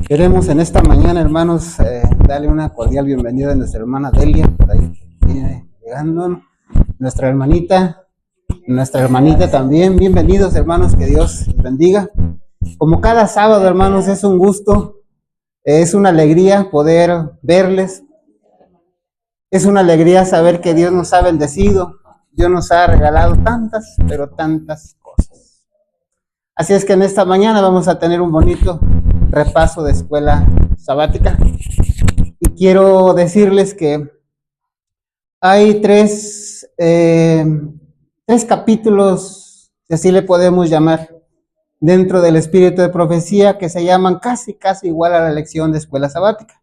Queremos en esta mañana, hermanos, darle una cordial bienvenida a nuestra hermana Delia, por ahí que viene llegando, nuestra hermanita también. Bienvenidos, hermanos, que Dios les bendiga. Como cada sábado, hermanos, es un gusto, es una alegría poder verles, es una alegría saber que Dios nos ha bendecido, Dios nos ha regalado tantas, pero tantas cosas. Así es que en esta mañana vamos a tener un bonito repaso de escuela sabática. Y quiero decirles que hay tres capítulos, si así le podemos llamar, dentro del espíritu de profecía que se llaman casi igual a la lección de escuela sabática.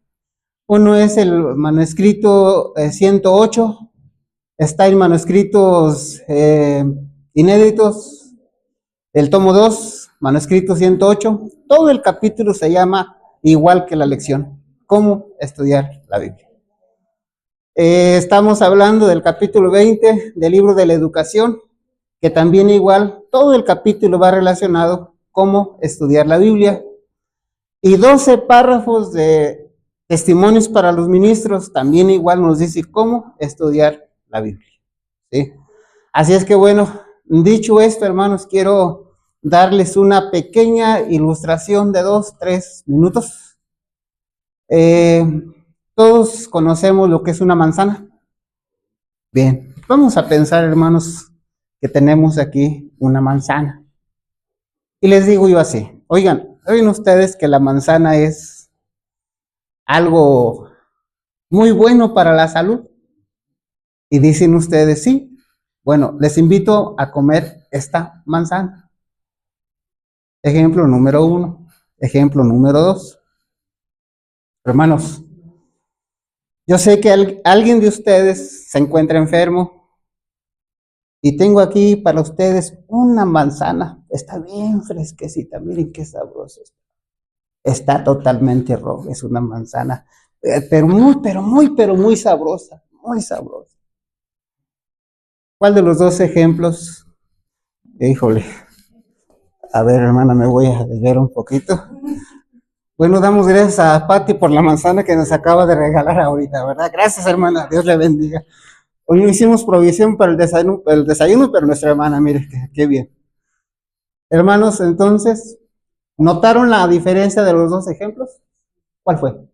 Uno es el manuscrito 108, está en manuscritos inéditos, el tomo 2, manuscrito 108, todo el capítulo se llama igual que la lección, cómo estudiar la Biblia. Estamos hablando del capítulo 20 del libro de la educación, que también igual, todo el capítulo va relacionado cómo estudiar la Biblia. Y 12 párrafos de testimonios para los ministros, también igual nos dice cómo estudiar la Biblia. ¿Sí? Así es que bueno, dicho esto, hermanos, quiero darles una pequeña ilustración de 2-3 minutos. Todos conocemos lo que es una manzana. Bien, vamos a pensar, hermanos, que tenemos aquí una manzana. Y les digo yo así, oigan, ¿saben ustedes que la manzana es algo muy bueno para la salud? Y dicen ustedes, sí. Bueno, les invito a comer esta manzana. Ejemplo número 1. Ejemplo número 2. Hermanos, yo sé que alguien de ustedes se encuentra enfermo y tengo aquí para ustedes una manzana. Está bien fresquecita, miren qué sabroso está. Está totalmente roja, es una manzana, pero muy sabrosa, muy sabrosa. ¿Cuál de los dos ejemplos? Híjole. A ver, hermana, me voy a desviar un poquito. Bueno, damos gracias a Pati por la manzana que nos acaba de regalar ahorita, ¿verdad? Gracias, hermana, Dios le bendiga. Hoy no hicimos provisión para el desayuno, pero nuestra hermana, mire, qué bien. Hermanos, entonces, ¿notaron la diferencia de los dos ejemplos? ¿Cuál fue?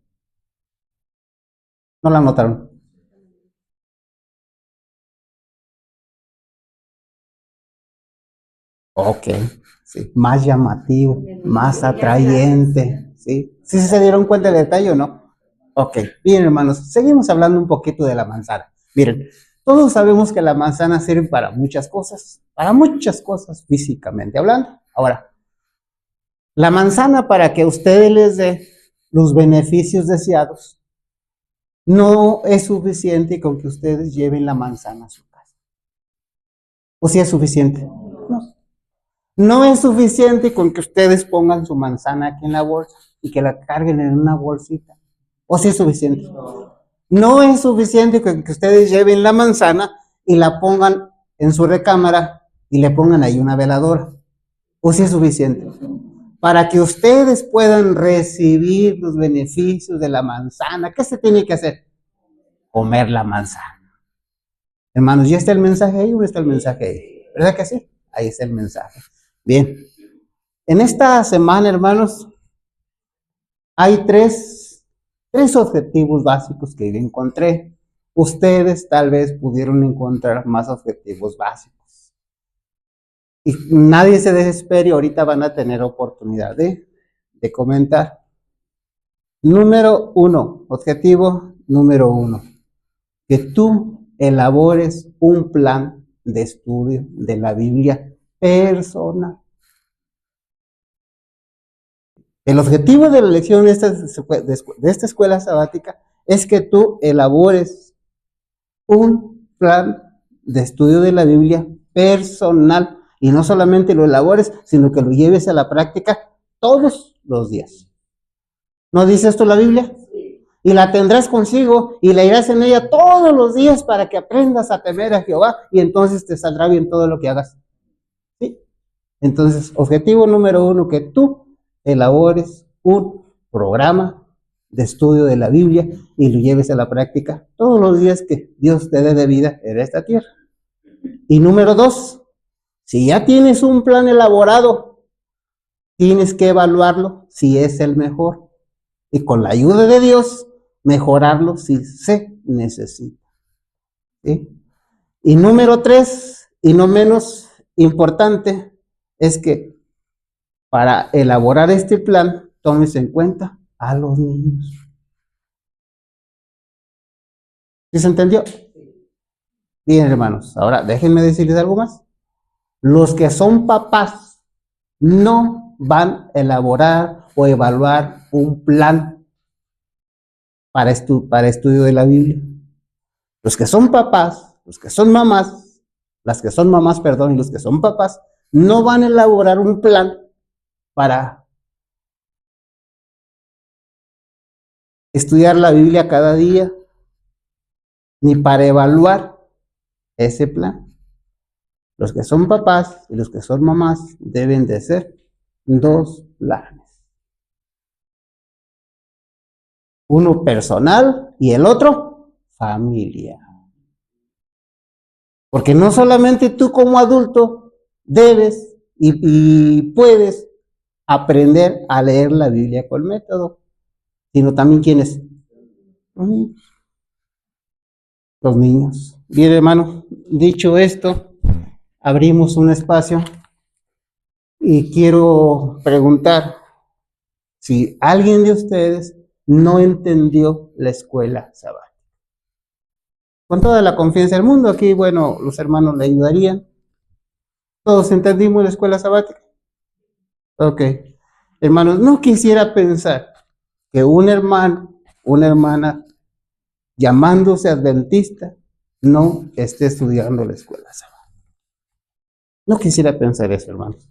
¿No la notaron? Ok, sí, más llamativo, más atrayente, ¿sí? ¿Sí se dieron cuenta del detalle o no? Ok, bien, hermanos, seguimos hablando un poquito de la manzana. Miren, todos sabemos que la manzana sirve para muchas cosas físicamente hablando. Ahora, la manzana, para que ustedes les dé los beneficios deseados, no es suficiente con que ustedes lleven la manzana a su casa. ¿O sí es suficiente? No. No es suficiente con que ustedes pongan su manzana aquí en la bolsa y que la carguen en una bolsita. ¿O sí es suficiente? No es suficiente con que ustedes lleven la manzana y la pongan en su recámara y le pongan ahí una veladora. ¿O sí es suficiente? Para que ustedes puedan recibir los beneficios de la manzana, ¿qué se tiene que hacer? Comer la manzana. Hermanos, ¿ya está el mensaje ahí o no está el mensaje ahí? ¿Verdad que sí? Ahí está el mensaje. Bien, en esta semana, hermanos, hay tres objetivos básicos que yo encontré. Ustedes tal vez pudieron encontrar más objetivos básicos. Y nadie se desespere, ahorita van a tener oportunidad de comentar. Número 1, objetivo número 1, que tú elabores un plan de estudio de la Biblia personal. El objetivo de la lección de esta escuela sabática es que tú elabores un plan de estudio de la Biblia personal y no solamente lo elabores, sino que lo lleves a la práctica todos los días. ¿No dice esto la Biblia? Y la tendrás consigo y la irás en ella todos los días para que aprendas a temer a Jehová y entonces te saldrá bien todo lo que hagas. ¿Sí? Entonces, objetivo número 1, que tú elabores un programa de estudio de la Biblia y lo lleves a la práctica todos los días que Dios te dé de vida en esta tierra. Y número 2, si ya tienes un plan elaborado, tienes que evaluarlo si es el mejor y con la ayuda de Dios mejorarlo si se necesita. ¿Sí? Y número 3, y no menos importante, es que para elaborar este plan, tomes en cuenta a los niños. ¿Sí se entendió? Bien, hermanos, ahora déjenme decirles algo más. Los que son papás no van a elaborar o evaluar un plan para estudio de la Biblia. Los que son papás, los que son mamás, las que son mamás, perdón, y los que son papás, no van a elaborar un plan para estudiar la Biblia cada día, ni para evaluar ese plan. Los que son papás y los que son mamás deben de ser 2 planes. Uno personal y el otro familia. Porque no solamente tú como adulto debes y puedes aprender a leer la Biblia con método, sino también ¿quiénes? Los niños. Los niños. Bien, hermano, dicho esto, abrimos un espacio y quiero preguntar si alguien de ustedes no entendió la escuela sabática. Con toda la confianza del mundo, aquí, bueno, los hermanos le ayudarían. ¿Todos entendimos la escuela sabática? Ok. Hermanos, no quisiera pensar que un hermano, una hermana, llamándose adventista, no esté estudiando la escuela sabática. No quisiera pensar eso, hermanos.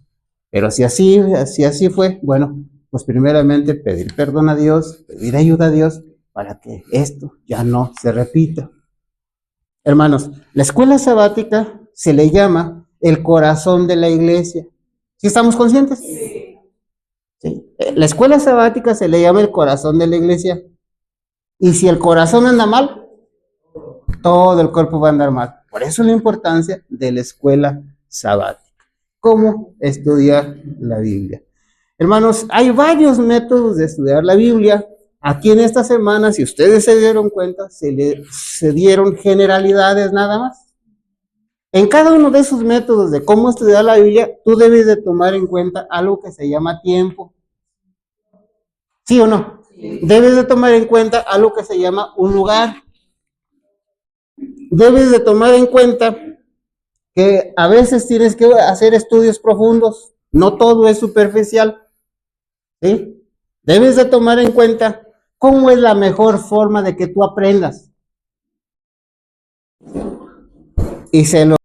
Pero si así fue, bueno, pues primeramente pedir perdón a Dios, pedir ayuda a Dios para que esto ya no se repita. Hermanos, la escuela sabática se le llama el corazón de la iglesia. ¿Sí estamos conscientes? Sí. Sí. La escuela sabática se le llama el corazón de la iglesia. Y si el corazón anda mal, todo el cuerpo va a andar mal. Por eso la importancia de la escuela sabática. ¿Cómo estudiar la Biblia? Hermanos, hay varios métodos de estudiar la Biblia. Aquí en esta semana, si ustedes se dieron cuenta, se dieron generalidades nada más. En cada uno de esos métodos de cómo estudiar la Biblia, tú debes de tomar en cuenta algo que se llama tiempo. ¿Sí o no? Sí. Debes de tomar en cuenta algo que se llama un lugar. Debes de tomar en cuenta que a veces tienes que hacer estudios profundos. No todo es superficial. ¿Sí? Debes de tomar en cuenta cómo es la mejor forma de que tú aprendas. Y se lo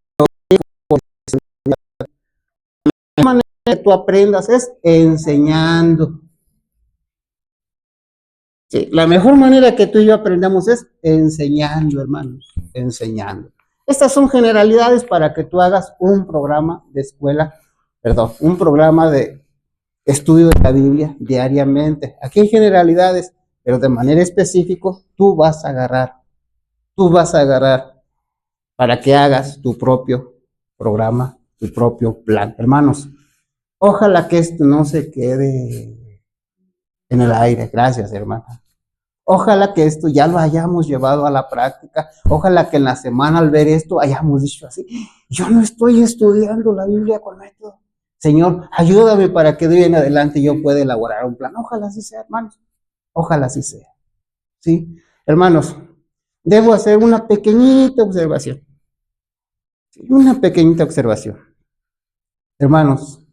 la manera que tú aprendas es enseñando. Sí, la mejor manera que tú y yo aprendamos es enseñando, hermanos, enseñando. Estas son generalidades para que tú hagas un programa de escuela, un programa de estudio de la Biblia diariamente. Aquí hay generalidades, pero de manera específica tú vas a agarrar para que hagas tu propio programa, tu propio plan. Hermanos, ojalá que esto no se quede en el aire. Gracias, hermana. Ojalá que esto ya lo hayamos llevado a la práctica. Ojalá que en la semana al ver esto hayamos dicho así: yo no estoy estudiando la Biblia con método. Señor, ayúdame para que de hoy en adelante yo pueda elaborar un plan. Ojalá así sea, hermanos. Ojalá así sea. ¿Sí? Hermanos, debo hacer una pequeñita observación. Una pequeñita observación. Hermanos,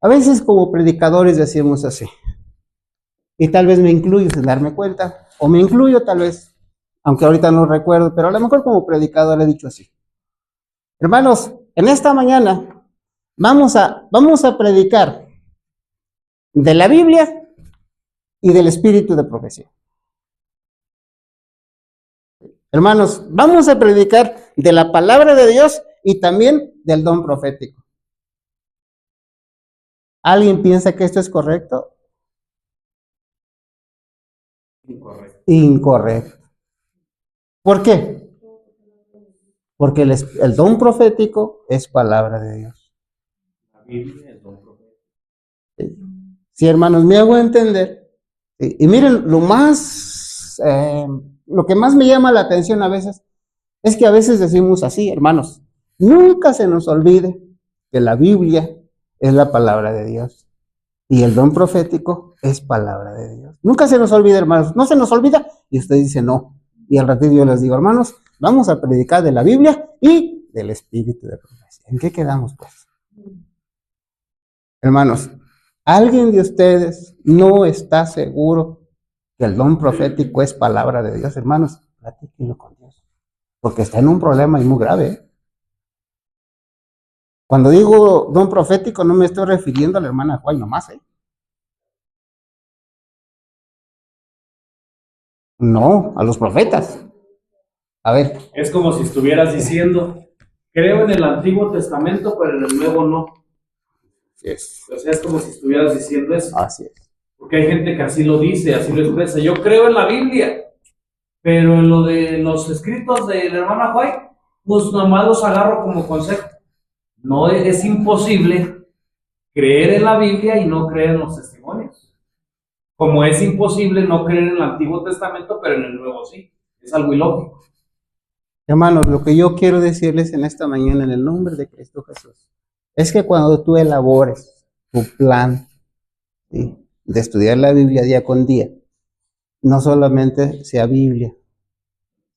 a veces como predicadores decimos así, y tal vez me incluyo sin darme cuenta, o me incluyo tal vez, aunque ahorita no recuerdo, pero a lo mejor como predicador he dicho así: hermanos, en esta mañana vamos a predicar de la Biblia y del espíritu de profecía. Hermanos, vamos a predicar de la palabra de Dios y también del don profético. ¿Alguien piensa que esto es correcto? Incorrecto. ¿Por qué? Porque el don profético es palabra de Dios. La Biblia es don profético. Sí, sí, hermanos, me hago entender. Sí, y miren, lo que más me llama la atención a veces es que a veces decimos así, hermanos, nunca se nos olvide que la Biblia es la palabra de Dios y el don profético es palabra de Dios. Nunca se nos olvide, hermanos, no se nos olvida y usted dice no. Y al ratito yo les digo, hermanos, vamos a predicar de la Biblia y del espíritu de profecía. ¿En qué quedamos, pues? Hermanos, ¿alguien de ustedes no está seguro que el don profético es palabra de Dios, hermanos? Platíquenlo con Dios, porque está en un problema y muy grave, ¿eh? Cuando digo don profético, no me estoy refiriendo a la hermana Juay nomás, ¿eh? No, a los profetas. A ver. Es como si estuvieras diciendo, creo en el Antiguo Testamento, pero en el Nuevo no. Así es. O sea, es como si estuvieras diciendo eso. Así es. Porque hay gente que así lo dice, así lo expresa. Yo creo en la Biblia, pero en lo de los escritos de la hermana White, pues nomás los agarro como consejo. No es imposible creer en la Biblia y no creer en los testimonios. Como es imposible no creer en el Antiguo Testamento, pero en el Nuevo sí. Es algo ilógico. Hermanos, lo que yo quiero decirles en esta mañana en el nombre de Cristo Jesús es que cuando tú elabores tu plan, ¿sí?, de estudiar la Biblia día con día, no solamente sea Biblia,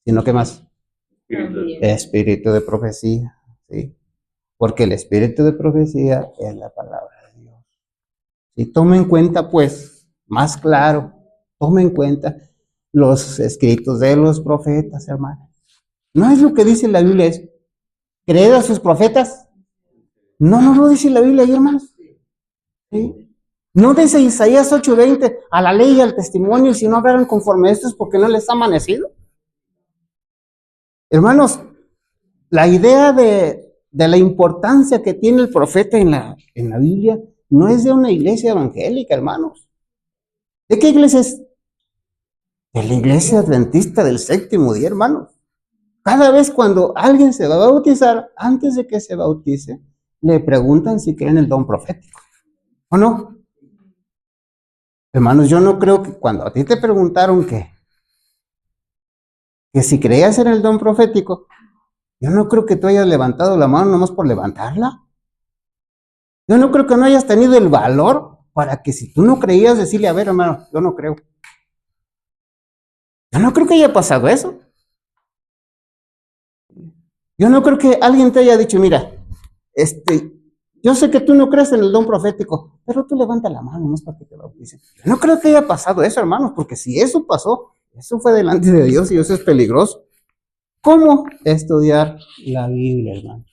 sino que más espíritu de profecía, ¿sí? Porque el espíritu de profecía es la palabra de Dios. Y tome en cuenta, pues, más claro, tome en cuenta los escritos de los profetas, hermano. No es lo que dice la Biblia, es creer a sus profetas. No lo dice la Biblia ahí, hermanos. ¿Sí? No dice Isaías 8:20, a la ley y al testimonio, si no hablaran conforme a esto es porque no les ha amanecido. Hermanos, la idea de la importancia que tiene el profeta en la Biblia no es de una iglesia evangélica, hermanos. ¿De qué iglesia es? De la iglesia adventista del séptimo día, hermanos. Cada vez cuando alguien se va a bautizar, antes de que se bautice, le preguntan si creen el don profético, ¿o no? Hermanos, yo no creo que cuando a ti te preguntaron que si creías en el don profético, yo no creo que tú hayas levantado la mano nomás por levantarla. Yo no creo que no hayas tenido el valor para que si tú no creías decirle, a ver, hermano, yo no creo. Yo no creo que haya pasado eso. Yo no creo que alguien te haya dicho, mira, yo sé que tú no crees en el don profético, pero tú levanta la mano, no es para que te bauticen. Yo no creo que haya pasado eso, hermanos, porque si eso pasó, eso fue delante de Dios y eso es peligroso. ¿Cómo estudiar la Biblia, hermano?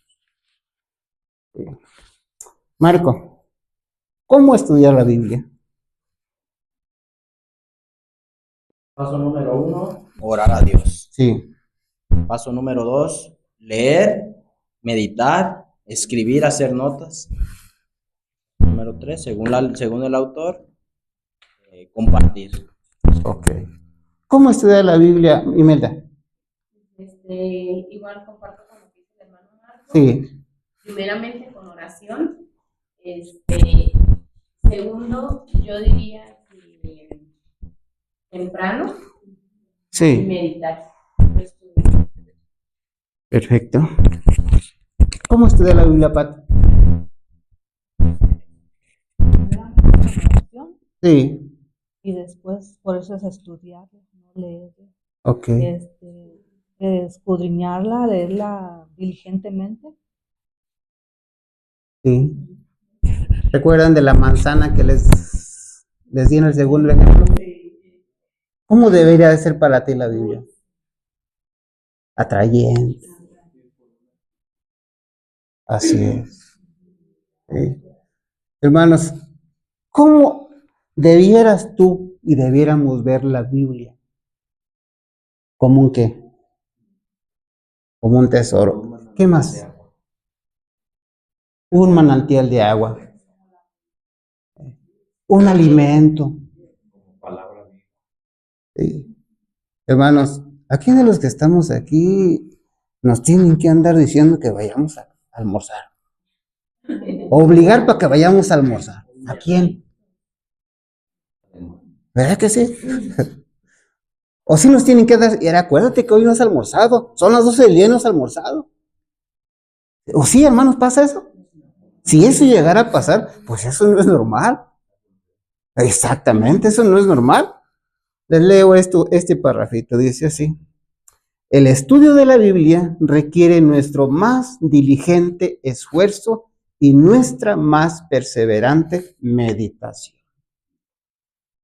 Marco, ¿cómo estudiar la Biblia? Paso número 1, orar a Dios. Sí. Paso número 2, leer, meditar, escribir, hacer notas. Número 3, según el autor, compartir. Ok. ¿Cómo estudiar la Biblia, Imelda? Igual comparto con lo que dice el hermano Marco. Sí. Primeramente con oración. Segundo, yo diría que temprano. Sí. Y meditar. Perfecto. ¿Cómo estudiar la Biblia, Pat? Sí. Y después, por eso es estudiarla, no leerla. Ok. Escudriñarla, leerla diligentemente. Sí. ¿Recuerdan de la manzana que les di en el segundo ejemplo? ¿Cómo debería de ser para ti la Biblia? Atrayente. Así es. Sí. Hermanos, ¿cómo debieras tú y debiéramos ver la Biblia? ¿Como un qué? Como un tesoro. ¿Qué más? Un manantial de agua. Un alimento. Sí. Hermanos, ¿a quién de los que estamos aquí nos tienen que andar diciendo que vayamos a almorzar? Obligar para que vayamos a almorzar. ¿A quién? ¿Verdad que sí? O si nos tienen que dar, y acuérdate que hoy no has almorzado, son las 12 del día y no has almorzado. O sí, hermanos, pasa eso. Si eso llegara a pasar, pues eso no es normal. Exactamente, eso no es normal. Les leo este parrafito, dice así. El estudio de la Biblia requiere nuestro más diligente esfuerzo y nuestra más perseverante meditación.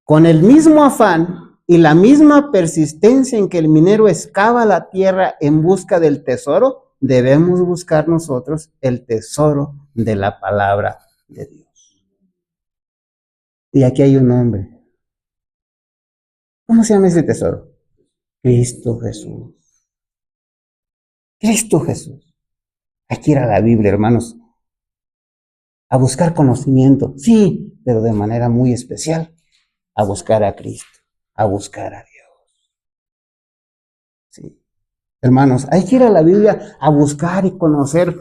Con el mismo afán y la misma persistencia en que el minero excava la tierra en busca del tesoro, debemos buscar nosotros el tesoro de la palabra de Dios. Y aquí hay un hombre. ¿Cómo se llama ese tesoro? Cristo Jesús. Cristo Jesús. Hay que ir a la Biblia, hermanos, a buscar conocimiento, sí, pero de manera muy especial, a buscar a Cristo, a buscar a Dios. Sí. Hermanos, hay que ir a la Biblia a buscar y conocer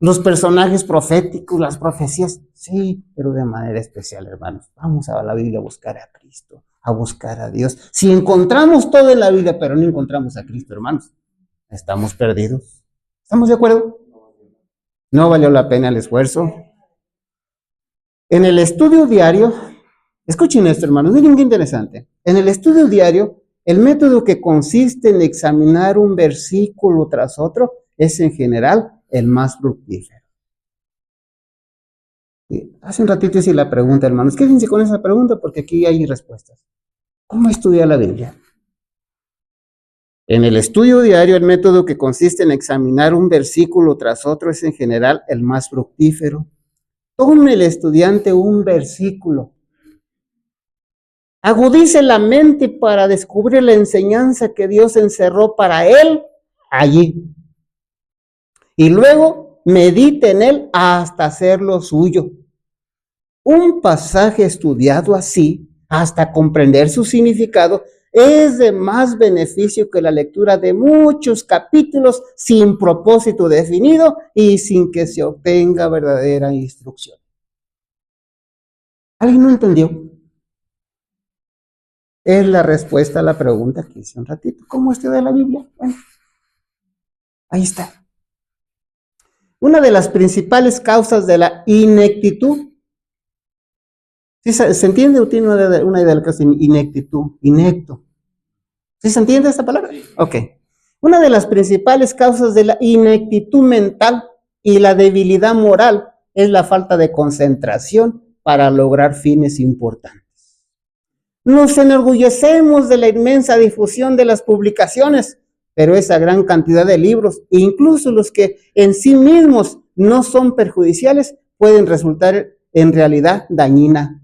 los personajes proféticos, las profecías, sí, pero de manera especial, hermanos. Vamos a la Biblia a buscar a Cristo, a buscar a Dios. Si encontramos todo en la Biblia, pero no encontramos a Cristo, hermanos, estamos perdidos. ¿Estamos de acuerdo? No valió la pena el esfuerzo. En el estudio diario, escuchen esto, hermanos, miren qué interesante. En el estudio diario, el método que consiste en examinar un versículo tras otro es en general el más fructífero. Sí, hace un ratito hice la pregunta, hermanos. Quédense con esa pregunta porque aquí hay respuestas. ¿Cómo estudiar la Biblia? En el estudio diario, el método que consiste en examinar un versículo tras otro es en general el más fructífero. Tome el estudiante un versículo. Agudice la mente para descubrir la enseñanza que Dios encerró para él allí. Y luego medite en él hasta hacerlo suyo. Un pasaje estudiado así, hasta comprender su significado, es de más beneficio que la lectura de muchos capítulos sin propósito definido y sin que se obtenga verdadera instrucción. ¿Alguien no entendió? Es la respuesta a la pregunta que hice un ratito. ¿Cómo estudia la Biblia? Bueno, ahí está. Una de las principales causas de la ineptitud. ¿Sí se entiende o tiene una idea de lo que es ineptitud? Inepto. ¿Sí se entiende esta palabra? Ok. Una de las principales causas de la ineptitud mental y la debilidad moral es la falta de concentración para lograr fines importantes. Nos enorgullecemos de la inmensa difusión de las publicaciones, pero esa gran cantidad de libros, incluso los que en sí mismos no son perjudiciales, pueden resultar en realidad dañina.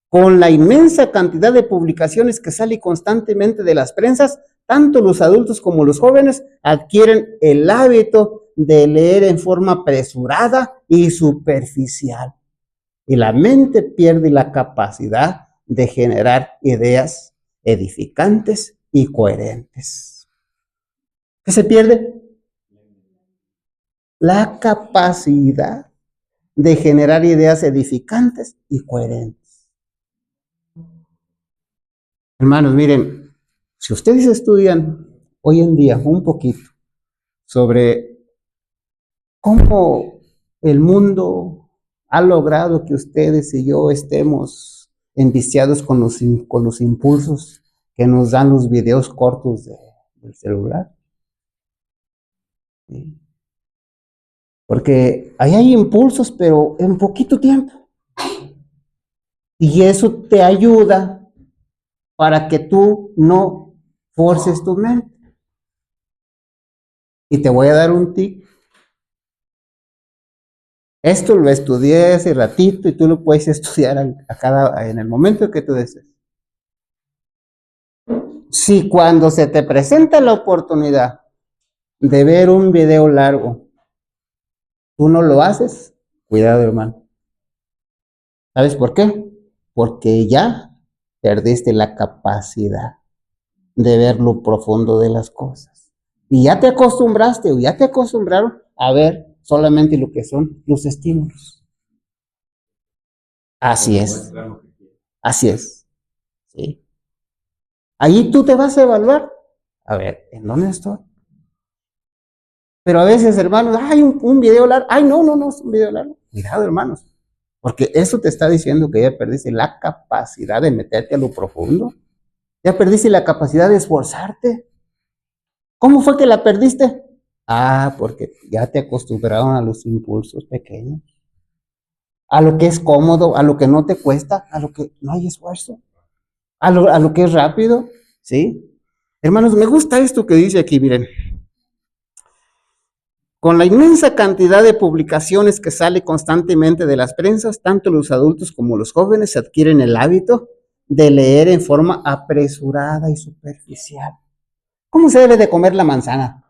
Con la inmensa cantidad de publicaciones que sale constantemente de las prensas, tanto los adultos como los jóvenes adquieren el hábito de leer en forma apresurada y superficial. Y la mente pierde la capacidad de generar ideas edificantes y coherentes. ¿Qué se pierde? La capacidad de generar ideas edificantes y coherentes. Hermanos, miren, si ustedes estudian hoy en día un poquito sobre cómo el mundo ha logrado que ustedes y yo estemos enviciados con los impulsos que nos dan los videos cortos del celular. ¿Sí? Porque ahí hay impulsos, pero en poquito tiempo. Y eso te ayuda para que tú no forces tu mente. Y te voy a dar un tip. Esto lo estudié hace ratito y tú lo puedes estudiar en el momento que tú desees. Si cuando se te presenta la oportunidad de ver un video largo, tú no lo haces, cuidado, hermano. ¿Sabes por qué? Porque ya perdiste la capacidad de ver lo profundo de las cosas. Y ya te acostumbraste o ya te acostumbraron a ver solamente lo que son los estímulos. Así es. Así es. ¿Sí? Ahí tú te vas a evaluar. A ver, ¿en dónde estoy? Pero a veces, hermanos, hay un video largo. Ay, no, es un video largo. Cuidado, hermanos. Porque eso te está diciendo que ya perdiste la capacidad de meterte a lo profundo. Ya perdiste la capacidad de esforzarte. ¿Cómo fue que la perdiste? Ah, porque ya te acostumbraron a los impulsos pequeños. A lo que es cómodo, a lo que no te cuesta, a lo que no hay esfuerzo. A lo que es rápido, ¿sí? Hermanos, me gusta esto que dice aquí, miren. Con la inmensa cantidad de publicaciones que sale constantemente de las prensas, tanto los adultos como los jóvenes adquieren el hábito de leer en forma apresurada y superficial. ¿Cómo se debe de comer la manzana?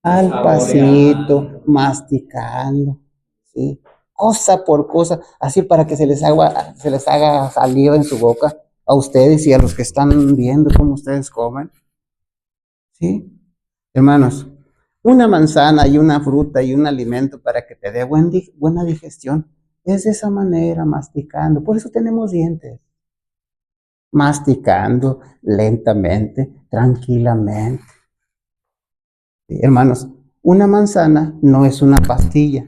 Al pasito, masticando, ¿sí? Cosa por cosa, así para que se les haga saliva en su boca a ustedes y a los que están viendo cómo ustedes comen. ¿Sí? Hermanos, una manzana y una fruta y un alimento para que te dé buena digestión es de esa manera, masticando. Por eso tenemos dientes. Masticando lentamente, tranquilamente. ¿Sí? Hermanos, una manzana no es una pastilla.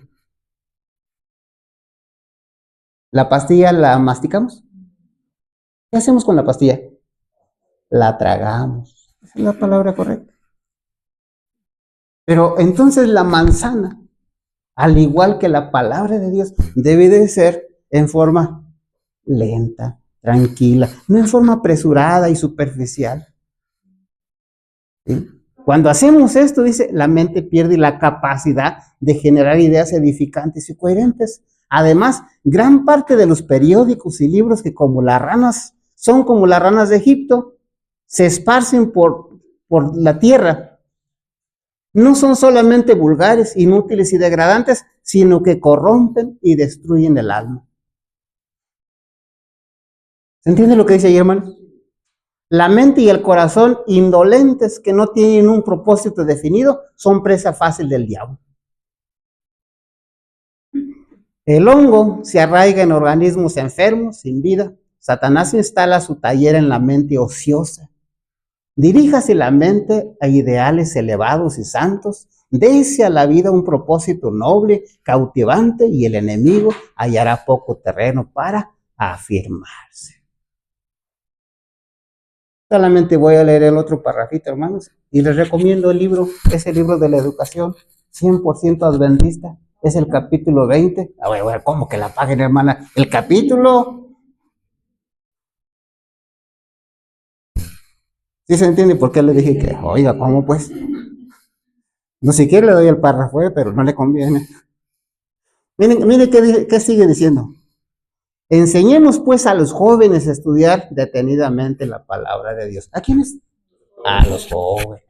¿La pastilla la masticamos? ¿Qué hacemos con la pastilla? La tragamos. Esa es la palabra correcta. Pero entonces la manzana, al igual que la palabra de Dios, debe de ser en forma lenta, tranquila, no en forma apresurada y superficial. ¿Sí? Cuando hacemos esto, dice, la mente pierde la capacidad de generar ideas edificantes y coherentes. Además, gran parte de los periódicos y libros que son como las ranas de Egipto, se esparcen por la tierra. No son solamente vulgares, inútiles y degradantes, sino que corrompen y destruyen el alma. ¿Se entiende lo que dice ahí, hermano? La mente y el corazón indolentes que no tienen un propósito definido son presa fácil del diablo. El hongo se arraiga en organismos enfermos, sin vida. Satanás instala su taller en la mente ociosa. Diríjase la mente a ideales elevados y santos. Dése a la vida un propósito noble, cautivante, y el enemigo hallará poco terreno para afirmarse. Solamente voy a leer el otro parrafito, hermanos, y les recomiendo el libro, ese libro de la educación, 100% adventista, es el capítulo 20. A ver, ¿cómo que la página, hermana? El capítulo. ¿Sí se entiende por qué le dije que, oiga, cómo pues? No siquiera le doy el párrafo, pero no le conviene. Miren qué sigue diciendo. Enseñemos pues a los jóvenes a estudiar detenidamente la palabra de Dios. ¿A quiénes? A los jóvenes.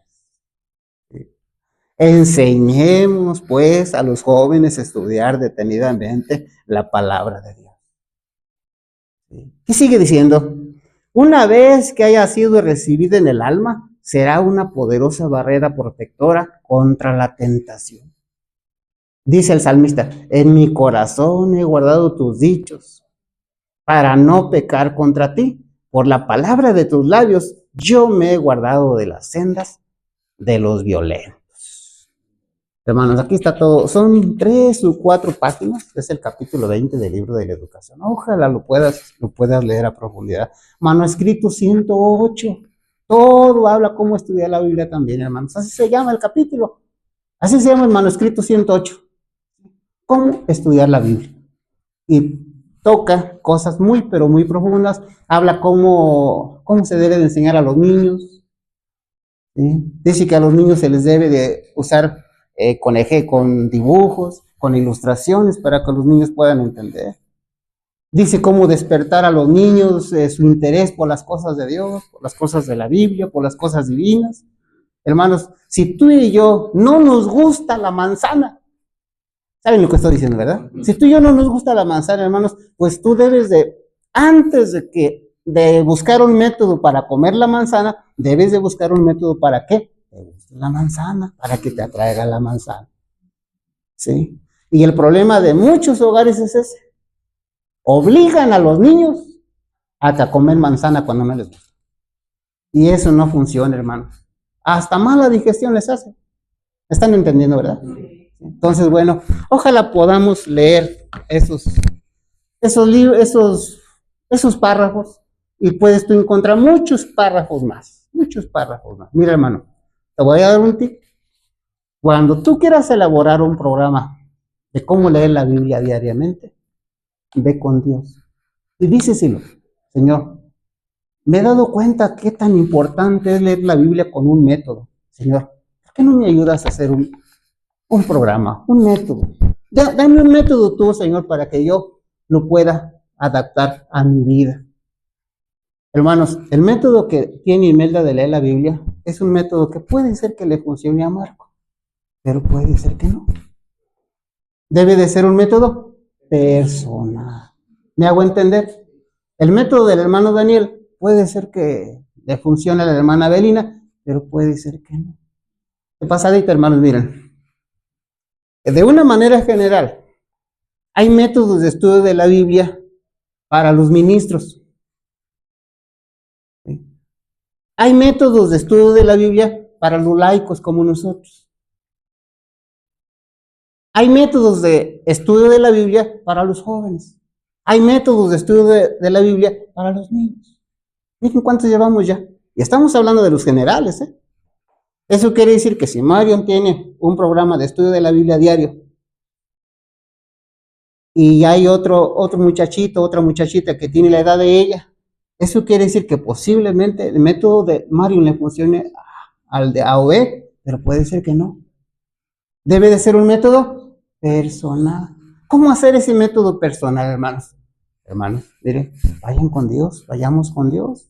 Enseñemos pues a los jóvenes a estudiar detenidamente la palabra de Dios. ¿Qué sigue diciendo? Una vez que haya sido recibida en el alma, será una poderosa barrera protectora contra la tentación. Dice el salmista, en mi corazón he guardado tus dichos para no pecar contra ti. Por la palabra de tus labios, yo me he guardado de las sendas de los violentos. Hermanos, aquí está todo. Son 3 o 4 páginas. Es el capítulo 20 del libro de la educación. Ojalá lo puedas leer a profundidad. Manuscrito 108. Todo habla cómo estudiar la Biblia también, hermanos. Así se llama el capítulo. Así se llama el manuscrito 108. Cómo estudiar la Biblia. Y toca cosas muy, pero muy profundas. Habla cómo se debe de enseñar a los niños. ¿Sí? Dice que a los niños se les debe de usar con dibujos, con ilustraciones para que los niños puedan entender. Dice cómo despertar a los niños su interés por las cosas de Dios, por las cosas de la Biblia, por las cosas divinas. Hermanos, si tú y yo no nos gusta la manzana, ¿saben lo que estoy diciendo, verdad? Si tú y yo no nos gusta la manzana, hermanos, pues tú debes de, antes de que de buscar un método para comer la manzana, debes de buscar un método para qué, te guste la manzana, para que te atraiga la manzana. ¿Sí? Y el problema de muchos hogares es ese. Obligan a los niños a comer manzana cuando no les gusta. Y eso no funciona, hermanos. Hasta mala digestión les hace. ¿Están entendiendo, verdad? Entonces, bueno, ojalá podamos leer esos párrafos y puedes tú encontrar muchos párrafos más. Mira, hermano, te voy a dar un tip. Cuando tú quieras elaborar un programa de cómo leer la Biblia diariamente, ve con Dios y díceselo: Señor, me he dado cuenta qué tan importante es leer la Biblia con un método. Señor, ¿por qué no me ayudas a hacer un programa, un método? Dame un método tú, Señor, para que yo lo pueda adaptar a mi vida. Hermanos, el método que tiene Imelda de leer la Biblia es un método que puede ser que le funcione a Marco, pero puede ser que no. Debe de ser un método personal. ¿Me hago entender? El método del hermano Daniel puede ser que le funcione a la hermana Belina, pero puede ser que no. De pasadita, hermanos, miren. De una manera general, hay métodos de estudio de la Biblia para los ministros. ¿Sí? Hay métodos de estudio de la Biblia para los laicos como nosotros. Hay métodos de estudio de la Biblia para los jóvenes. Hay métodos de estudio de la Biblia para los niños. Miren cuántos llevamos ya. Y estamos hablando de los generales, ¿eh? Eso quiere decir que si Marion tiene un programa de estudio de la Biblia diario y hay otro muchachito, otra muchachita que tiene la edad de ella, eso quiere decir que posiblemente el método de Marion le funcione al de AOE, pero puede ser que no. Debe de ser un método personal. ¿Cómo hacer ese método personal, hermanos? Hermanos, miren, vayan con Dios, vayamos con Dios.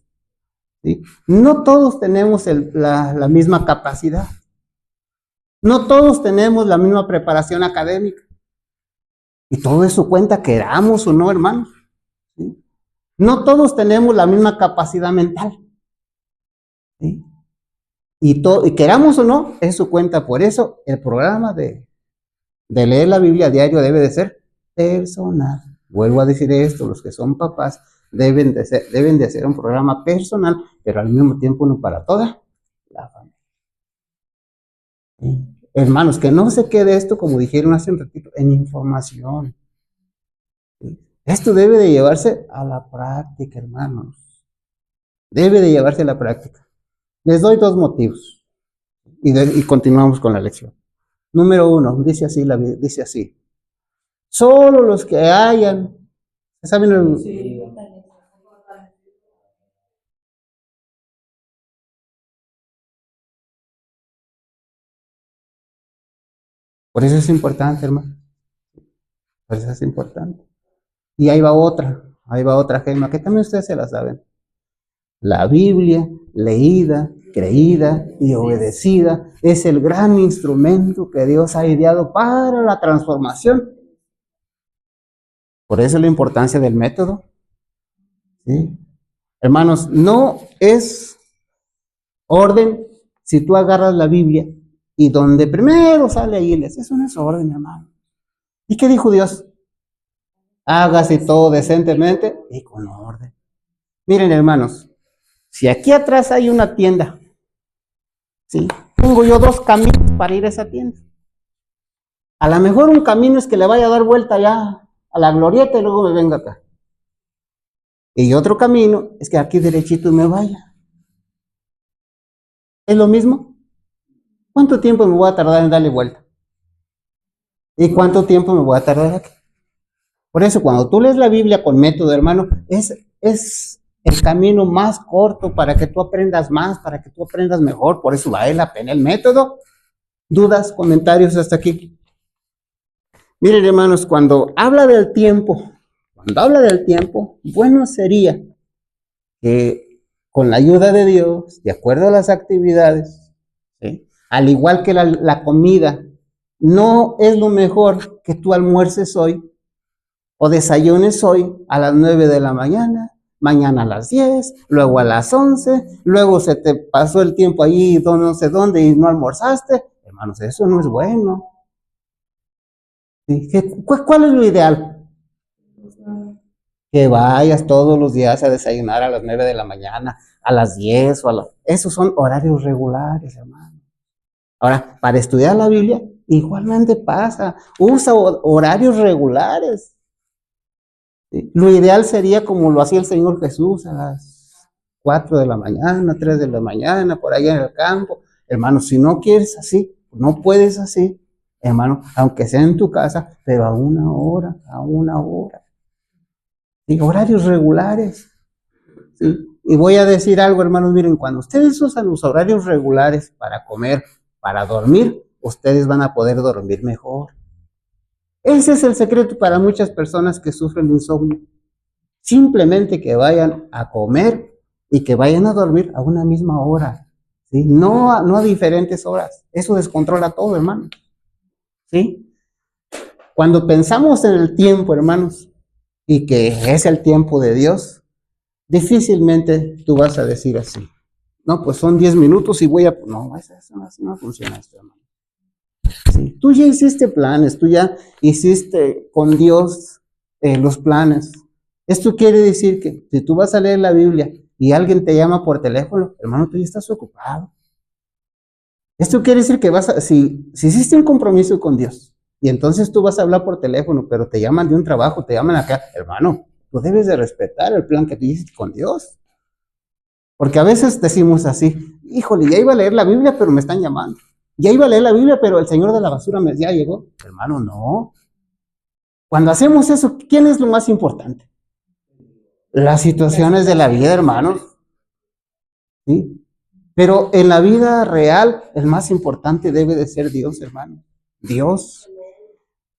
¿Sí? No todos tenemos la misma capacidad. No todos tenemos la misma preparación académica. Y todo eso cuenta, queramos o no, hermanos. ¿Sí? No todos tenemos la misma capacidad mental. ¿Sí? Y queramos o no, eso cuenta. Por eso el programa de leer la Biblia diario debe de ser personal. Vuelvo a decir esto, los que son papás deben de hacer un programa personal, pero al mismo tiempo no para toda la familia. ¿Sí? Hermanos, que no se quede esto, como dijeron hace un ratito, en información. ¿Sí? Esto debe de llevarse a la práctica, hermanos. Debe de llevarse a la práctica. Les doy 2 motivos y continuamos con la lección. Número 1, dice así. Solo los que hayan, ¿saben el? Sí. Por eso es importante, hermano. Por eso es importante. Y ahí va otra gema, que también ustedes se la saben. La Biblia, leída, creída y obedecida, es el gran instrumento que Dios ha ideado para la transformación. Por eso la importancia del método. ¿Sí? Hermanos, no es orden si tú agarras la Biblia y donde primero sale ahí, eso no es orden, hermano. ¿Y qué dijo Dios? Hágase todo decentemente y con orden. Miren, hermanos, si aquí atrás hay una tienda, ¿sí? Tengo yo 2 caminos para ir a esa tienda. A lo mejor un camino es que le vaya a dar vuelta ya a la glorieta y luego me venga acá. Y otro camino es que aquí derechito me vaya. ¿Es lo mismo? ¿Cuánto tiempo me voy a tardar en darle vuelta? ¿Y cuánto tiempo me voy a tardar aquí? Por eso, cuando tú lees la Biblia con método, hermano, es el camino más corto para que tú aprendas más, para que tú aprendas mejor. Por eso vale la pena el método. ¿Dudas, comentarios hasta aquí? Miren, hermanos, cuando habla del tiempo, bueno sería que con la ayuda de Dios, de acuerdo a las actividades, ¿sí? Al igual que la comida, no es lo mejor que tú almuerces hoy o desayunes hoy a las 9 de la mañana, mañana a las 10, luego a las 11, luego se te pasó el tiempo ahí no sé dónde y no almorzaste. Hermanos, eso no es bueno. ¿Sí? ¿Cuál es lo ideal? Que vayas todos los días a desayunar a las 9 de la mañana, a las 10 esos son horarios regulares, hermano. Ahora, para estudiar la Biblia, igualmente pasa, usa horarios regulares. ¿Sí? Lo ideal sería como lo hacía el Señor Jesús a las 4 de la mañana, 3 de la mañana, por allá en el campo. Hermano, si no quieres así, no puedes así, hermano, aunque sea en tu casa, pero a una hora. ¿Sí? Horarios regulares. ¿Sí? Y voy a decir algo, hermanos, miren, cuando ustedes usan los horarios regulares para comer, para dormir, ustedes van a poder dormir mejor. Ese es el secreto para muchas personas que sufren de insomnio. Simplemente que vayan a comer y que vayan a dormir a una misma hora. ¿Sí? No a diferentes horas. Eso descontrola todo, hermano. ¿Sí? Cuando pensamos en el tiempo, hermanos, y que es el tiempo de Dios, difícilmente tú vas a decir así. No, pues son 10 minutos y voy a... No, así no funciona esto, hermano. Sí, tú ya hiciste planes, tú ya hiciste con Dios los planes. Esto quiere decir que si tú vas a leer la Biblia y alguien te llama por teléfono, hermano, tú ya estás ocupado. Esto quiere decir que si hiciste un compromiso con Dios y entonces tú vas a hablar por teléfono, pero te llaman de un trabajo, te llaman acá, hermano, tú debes de respetar el plan que tú hiciste con Dios. Porque a veces decimos así, híjole, ya iba a leer la Biblia, pero me están llamando. Ya iba a leer la Biblia, pero el señor de la basura ya llegó. Hermano, no. Cuando hacemos eso, ¿quién es lo más importante? Las situaciones de la vida, hermanos. ¿Sí? Pero en la vida real, el más importante debe de ser Dios, hermano. Dios.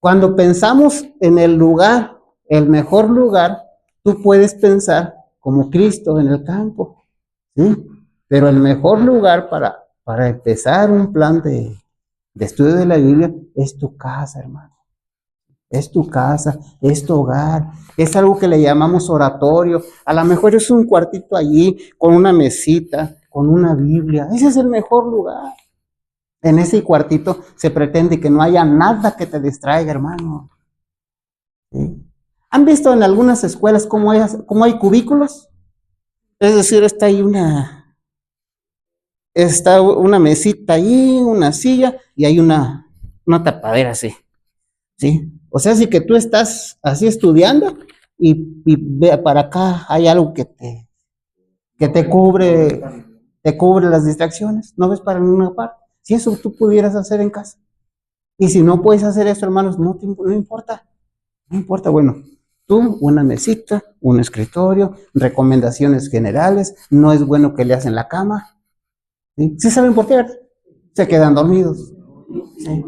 Cuando pensamos en el lugar, el mejor lugar, tú puedes pensar como Cristo en el campo. ¿Sí? Pero el mejor lugar para empezar un plan de estudio de la Biblia es tu casa, hermano. Es tu casa, es tu hogar, es algo que le llamamos oratorio. A lo mejor es un cuartito allí con una mesita, con una Biblia. Ese es el mejor lugar. En ese cuartito se pretende que no haya nada que te distraiga, hermano. ¿Sí? ¿Han visto en algunas escuelas cómo hay cubículos? Es decir, está una mesita ahí, una silla y hay una tapadera así. ¿Sí? O sea, si que tú estás así estudiando y ve para acá hay algo que te cubre las distracciones, no ves para ninguna parte. Si eso tú pudieras hacer en casa. Y si no puedes hacer eso, hermanos, no importa. No importa, bueno, tú, una mesita, un escritorio, recomendaciones generales, no es bueno que leas en la cama. ¿Sí? ¿Sí saben por qué? Se quedan dormidos. ¿Sí?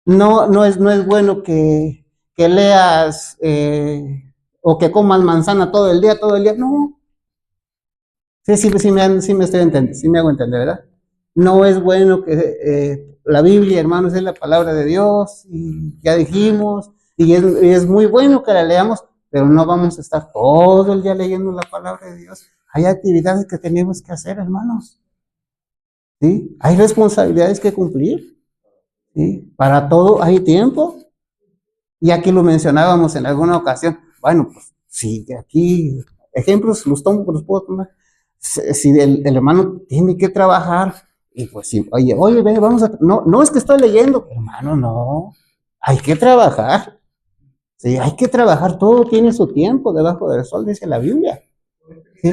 No es bueno que leas o que comas manzana todo el día, no. Sí me estoy entendiendo, sí me hago entender, ¿verdad? No es bueno que la Biblia, hermanos, es la palabra de Dios, y ya dijimos, y es muy bueno que la leamos, pero no vamos a estar todo el día leyendo la palabra de Dios. Hay actividades que tenemos que hacer, hermanos. ¿Sí? Hay responsabilidades que cumplir. ¿Sí? Para todo hay tiempo. Y aquí lo mencionábamos en alguna ocasión. Bueno, pues si aquí, ejemplos los puedo tomar. Si el hermano tiene que trabajar, y pues si, oye, ve, no es que estoy leyendo, hermano, no, hay que trabajar. Sí, hay que trabajar, todo tiene su tiempo debajo del sol, dice la Biblia. ¿Sí?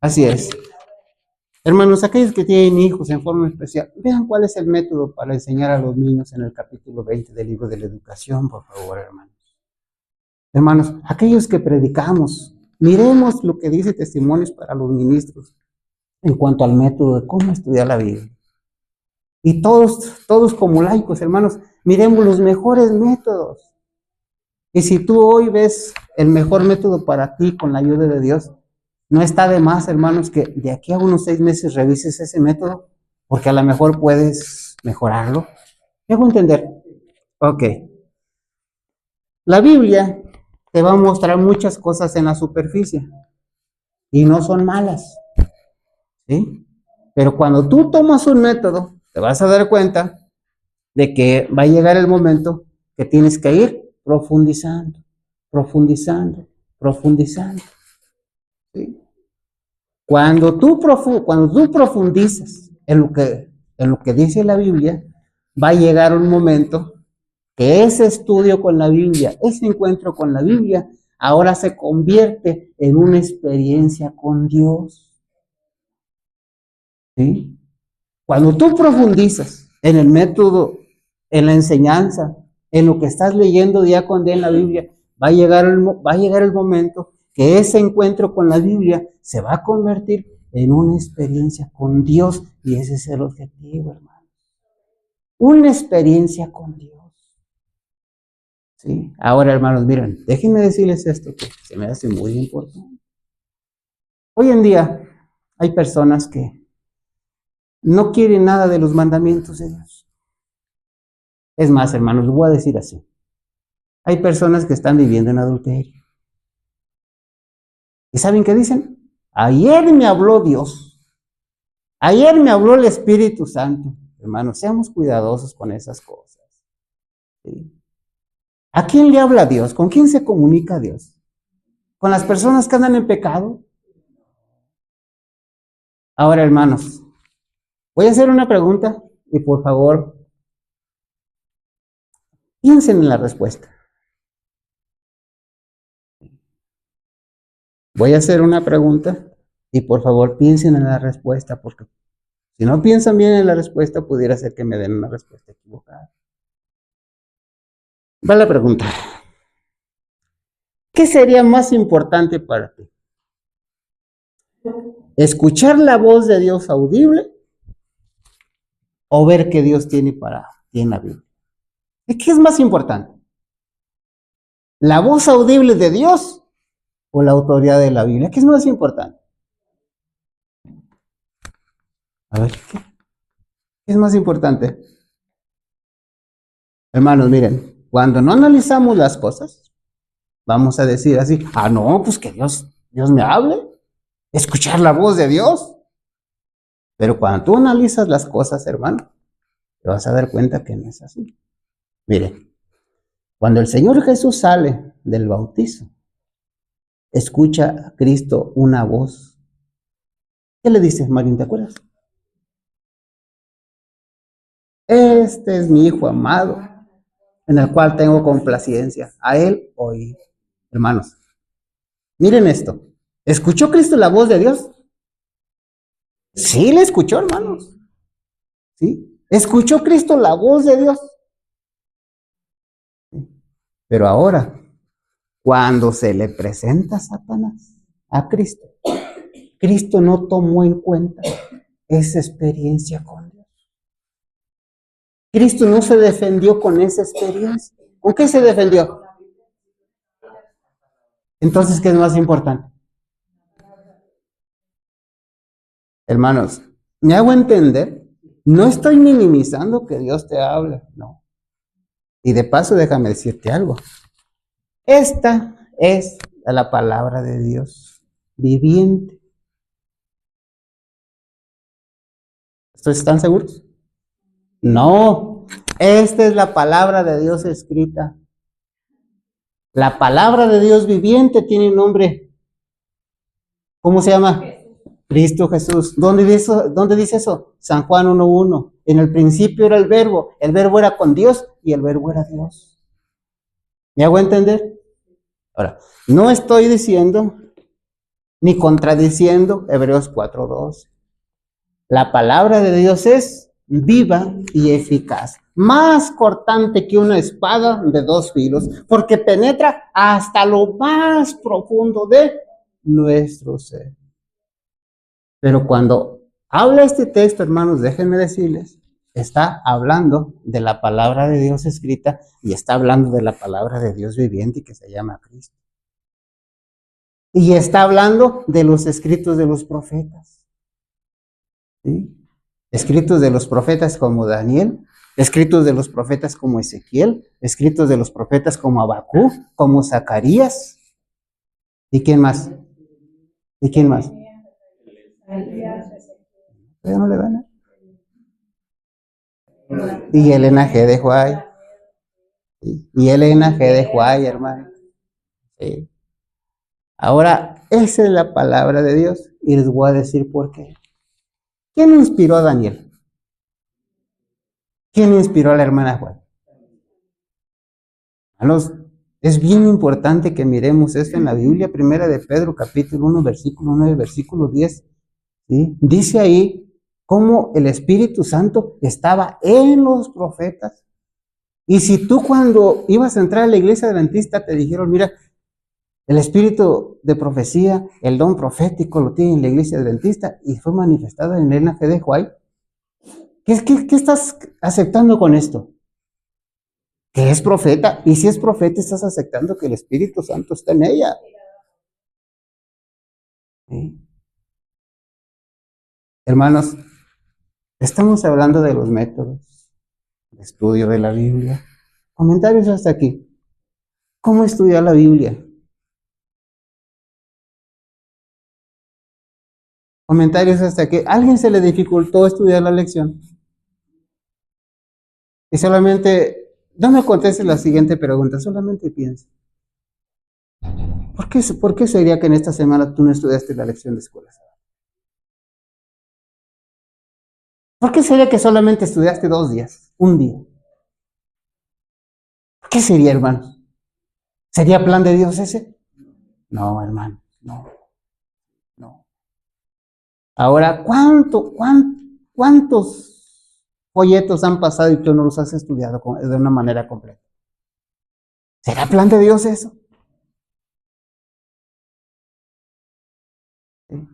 Así es. Hermanos, aquellos que tienen hijos en forma especial, vean cuál es el método para enseñar a los niños en el capítulo 20 del libro de la educación, por favor, hermanos. Hermanos, aquellos que predicamos, miremos lo que dice Testimonios para los Ministros en cuanto al método de cómo estudiar la Biblia. Y todos como laicos, hermanos, miremos los mejores métodos. Y si tú hoy ves el mejor método para ti con la ayuda de Dios, no está de más, hermanos, que de aquí a unos 6 meses revises ese método, porque a lo mejor puedes mejorarlo. ¿Me hago entender? Ok. La Biblia te va a mostrar muchas cosas en la superficie y no son malas, ¿sí? Pero cuando tú tomas un método, te vas a dar cuenta de que va a llegar el momento que tienes que ir profundizando, profundizando, profundizando, ¿sí? Cuando tú profundizas en lo que dice la Biblia, va a llegar un momento que ese estudio con la Biblia, ese encuentro con la Biblia, ahora se convierte en una experiencia con Dios, ¿sí? Cuando tú profundizas en el método, en la enseñanza, en lo que estás leyendo día con día en la Biblia, va a llegar el momento que ese encuentro con la Biblia se va a convertir en una experiencia con Dios, y ese es el objetivo, hermano. Una experiencia con Dios. ¿Sí? Ahora, hermanos, miren, déjenme decirles esto que se me hace muy importante. Hoy en día hay personas que no quieren nada de los mandamientos de Dios. Es más, hermanos, lo voy a decir así. Hay personas que están viviendo en adulterio. ¿Y saben qué dicen? Ayer me habló Dios. Ayer me habló el Espíritu Santo. Hermanos, seamos cuidadosos con esas cosas. ¿Sí? ¿A quién le habla Dios? ¿Con quién se comunica Dios? ¿Con las personas que andan en pecado? Ahora, hermanos, voy a hacer una pregunta y por favor, piensen en la respuesta. Voy a hacer una pregunta y por favor piensen en la respuesta, porque si no piensan bien en la respuesta, pudiera ser que me den una respuesta equivocada. Va la pregunta. ¿Qué sería más importante para ti? ¿Escuchar la voz de Dios audible o ver qué Dios tiene para ti en la Biblia? ¿Qué es más importante? ¿La voz audible de Dios o la autoridad de la Biblia? ¿Qué es más importante? A ver, ¿qué es más importante? Hermanos, miren, cuando no analizamos las cosas, vamos a decir así, no, pues que Dios me hable, escuchar la voz de Dios. Pero cuando tú analizas las cosas, hermano, te vas a dar cuenta que no es así. Miren, cuando el Señor Jesús sale del bautizo, escucha a Cristo una voz. ¿Qué le dice, Marín? ¿Te acuerdas? Este es mi Hijo amado, en el cual tengo complacencia. A él oí. Hermanos, miren esto. ¿Escuchó Cristo la voz de Dios? Sí, le escuchó, hermanos. ¿Sí? ¿Escuchó Cristo la voz de Dios? Pero ahora, cuando se le presenta a Satanás, a Cristo, Cristo no tomó en cuenta esa experiencia con Dios. Cristo no se defendió con esa experiencia. ¿Con qué se defendió? Entonces, ¿qué es más importante? Hermanos, ¿me hago entender? No estoy minimizando que Dios te hable, no. Y de paso, déjame decirte algo. Esta es la palabra de Dios viviente. ¿Están seguros? No, esta es la palabra de Dios escrita. La palabra de Dios viviente tiene un nombre. ¿Cómo se llama? Cristo Jesús. ¿Dónde dice eso? San Juan 1:1. En el principio era el verbo era con Dios y el verbo era Dios. ¿Me hago entender? Ahora, no estoy diciendo ni contradiciendo Hebreos 4:12. La palabra de Dios es viva y eficaz, más cortante que una espada de 2 filos, porque penetra hasta lo más profundo de nuestro ser. Pero cuando habla este texto, hermanos, déjenme decirles, está hablando de la palabra de Dios escrita y está hablando de la palabra de Dios viviente y que se llama Cristo. Y está hablando de los escritos de los profetas. ¿Sí? Escritos de los profetas como Daniel, escritos de los profetas como Ezequiel, escritos de los profetas como Habacuc, como Zacarías. ¿Y quién más? ¿Y quién más? ¿Pero no le gana? Y Elena G. de White. Y Elena G. de White, hermano. Sí. Ahora, esa es la palabra de Dios. Y les voy a decir por qué. ¿Quién inspiró a Daniel? ¿Quién inspiró a la hermana Juan? Hermanos, es bien importante que miremos esto en la Biblia, primera de Pedro, capítulo 1, versículo 9, versículo 10. ¿Sí? Dice ahí cómo el Espíritu Santo estaba en los profetas. Y si tú cuando ibas a entrar a la iglesia adventista te dijeron, mira, el espíritu de profecía, el don profético lo tiene en la iglesia adventista y fue manifestado en Elena G. de White. ¿Qué estás aceptando con esto? Que es profeta, y si es profeta estás aceptando que el Espíritu Santo está en ella. ¿Sí? Hermanos, estamos hablando de los métodos de estudio de la Biblia. Comentarios hasta aquí. ¿Cómo estudiar la Biblia? Comentarios hasta aquí. ¿A alguien se le dificultó estudiar la lección? Y solamente, no me contestes la siguiente pregunta, solamente piensa. ¿Por qué sería que en esta semana tú no estudiaste la lección de escuela? ¿Por qué sería que solamente estudiaste 2 días, un día? ¿Por qué sería, hermanos? ¿Sería plan de Dios ese? No, hermano, no. Ahora, ¿cuántos folletos han pasado y tú no los has estudiado de una manera completa? ¿Será plan de Dios eso? ¿Sí?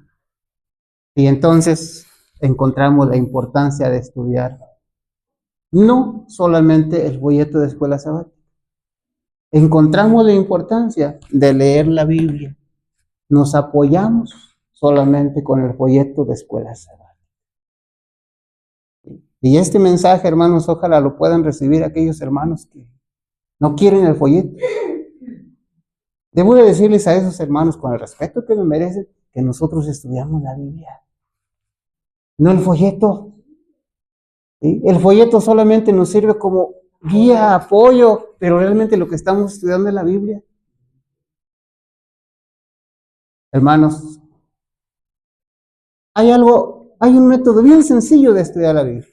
Y entonces encontramos la importancia de estudiar no solamente el folleto de escuela sabática. Encontramos la importancia de leer la Biblia. Nos apoyamos solamente con el folleto de escuela sabática. Y este mensaje, hermanos, ojalá lo puedan recibir aquellos hermanos que no quieren el folleto. Debo de decirles a esos hermanos, con el respeto que me merecen, que nosotros estudiamos la Biblia, no el folleto. ¿Sí? El folleto solamente nos sirve como guía, apoyo, pero realmente lo que estamos estudiando es la Biblia. Hermanos, hay un método bien sencillo de estudiar la Biblia.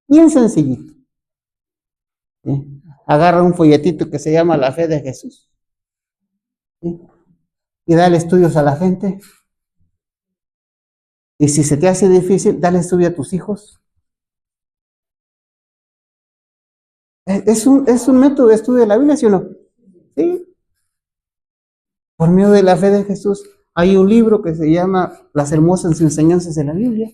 Bien sencillito. ¿Sí? Agarra un folletito que se llama La Fe de Jesús. ¿Sí? Y dale estudios a la gente. Y si se te hace difícil, dale estudio a tus hijos. Es un método de estudio de la Biblia, ¿sí o no? Sí. Por medio de la fe de Jesús. Hay un libro que se llama Las hermosas enseñanzas de la Biblia.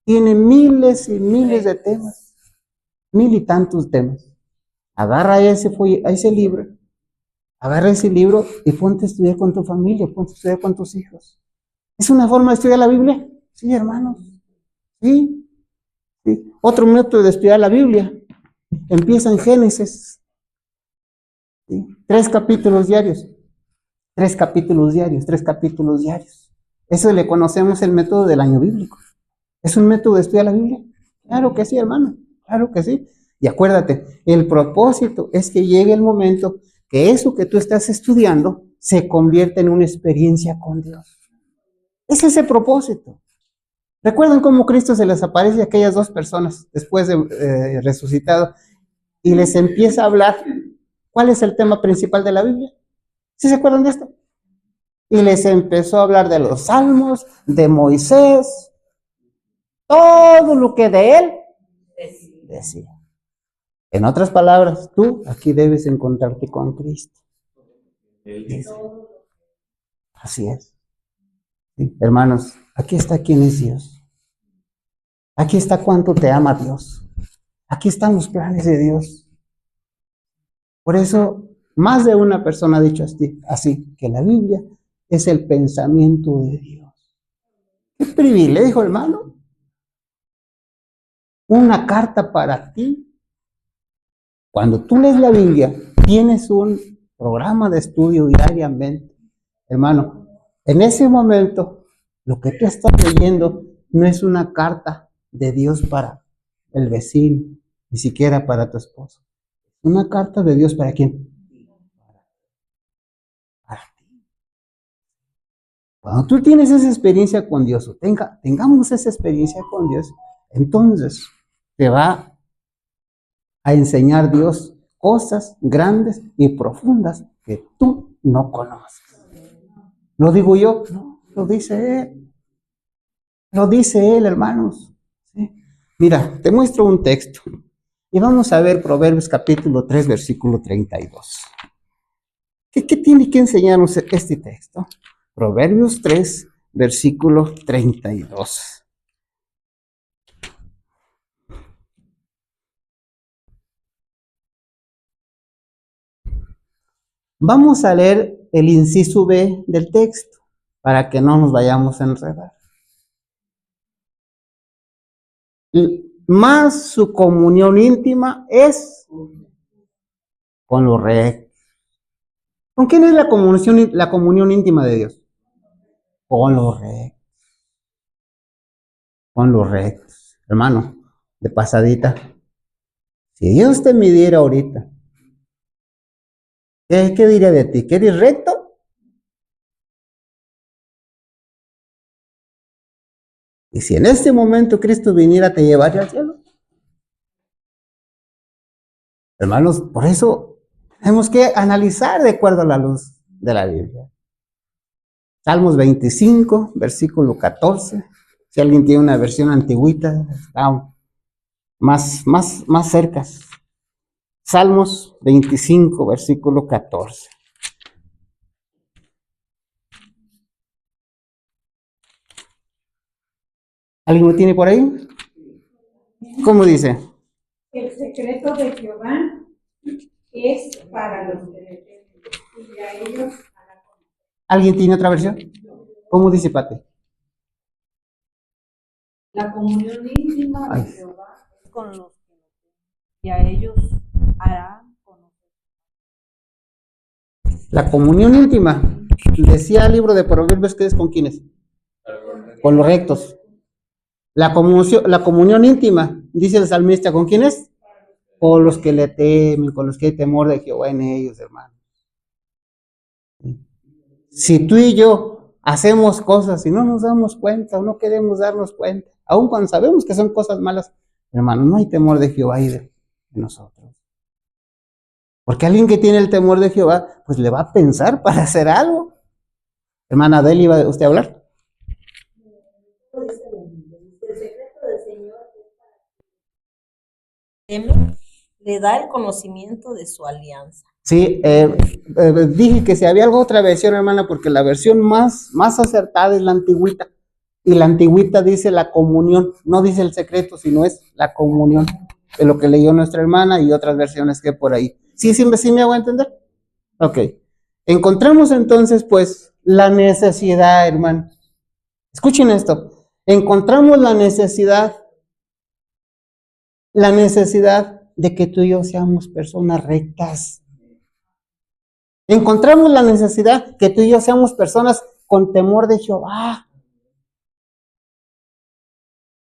Tiene miles y miles de temas. 1000 y tantos temas. Agarra ese libro. Agarra ese libro y ponte a estudiar con tu familia, ponte a estudiar con tus hijos. ¿Es una forma de estudiar la Biblia? Sí, hermanos. Sí. Sí. Otro método de estudiar la Biblia. Empieza en Génesis. ¿Sí? 3 capítulos diarios. 3 capítulos diarios, 3 capítulos diarios. Eso le conocemos el método del año bíblico. ¿Es un método de estudiar la Biblia? Claro que sí, hermano. Claro que sí. Y acuérdate, el propósito es que llegue el momento que eso que tú estás estudiando se convierta en una experiencia con Dios. Es ese propósito. ¿Recuerdan cómo Cristo se les aparece a aquellas 2 personas después de resucitado y les empieza a hablar? ¿Cuál es el tema principal de la Biblia? ¿Sí se acuerdan de esto? Y les empezó a hablar de los salmos, de Moisés, todo lo que de él decía. En otras palabras, tú aquí debes encontrarte con Cristo. Así es. Sí, hermanos, aquí está quién es Dios. Aquí está cuánto te ama Dios. Aquí están los planes de Dios. Por eso, más de una persona ha dicho así, que la Biblia es el pensamiento de Dios. ¡Qué privilegio, hermano! una carta para ti. Cuando tú lees la Biblia, tienes un programa de estudio diariamente. Hermano, en ese momento, lo que tú estás leyendo no es una carta de Dios para el vecino, ni siquiera para tu esposo. Una carta de Dios para quién? Para ti. Cuando tú tienes esa experiencia con Dios, o tengamos esa experiencia con Dios, entonces te va a enseñar Dios cosas grandes y profundas que tú no conoces. ¿Lo digo yo? No, lo dice Él. Lo dice Él, hermanos. ¿Sí? Mira, te muestro un texto. Y vamos a ver Proverbios capítulo 3, versículo 32. ¿Qué tiene que enseñarnos este texto? Proverbios 3, versículo 32. Vamos a leer el inciso B del texto para que no nos vayamos a enredar. Más su comunión íntima es con los rectos. ¿Con quién es la comunión íntima de Dios? Con los rectos. Con los rectos. Hermano, de pasadita, si Dios te midiera ahorita, ¿qué diría de ti? ¿Que eres recto? Y si en este momento Cristo viniera, ¿te llevaría al cielo? Hermanos, por eso tenemos que analizar de acuerdo a la luz de la Biblia. Salmos 25, versículo 14. Si alguien tiene una versión antigüita, está más cerca. Salmos 25, versículo 14. ¿Alguien lo tiene por ahí? ¿Cómo dice? El secreto de Jehová es para los que le temen, y a ellos hará conocer. ¿Alguien tiene otra versión? ¿Cómo dice, Pate? La comunión íntima de Ay. Jehová es con los que lo temen, y a ellos hará conocer. La comunión íntima. Decía el libro de Proverbios que es con quiénes. Con los rectos. La comunión íntima, dice el salmista, ¿con quiénes? Con los que le temen, con los que hay temor de Jehová en ellos, hermano. Si tú y yo hacemos cosas y no nos damos cuenta o no queremos darnos cuenta, aun cuando sabemos que son cosas malas, hermano, no hay temor de Jehová ahí de nosotros. Porque alguien que tiene el temor de Jehová, pues le va a pensar para hacer algo. Hermana Adel, ¿iba usted a hablar? El secreto del Señor le da el conocimiento de su alianza. Sí, dije que si había alguna otra versión, hermana, porque la versión más acertada es la antigüita. Y la antigüita dice la comunión, no dice el secreto, sino es la comunión, de lo que leyó nuestra hermana y otras versiones que por ahí. ¿Sí me hago entender? Ok. Encontramos entonces, pues, la necesidad, hermano. Escuchen esto. Encontramos la necesidad de que tú y yo seamos personas rectas. Encontramos la necesidad que tú y yo seamos personas con temor de Jehová.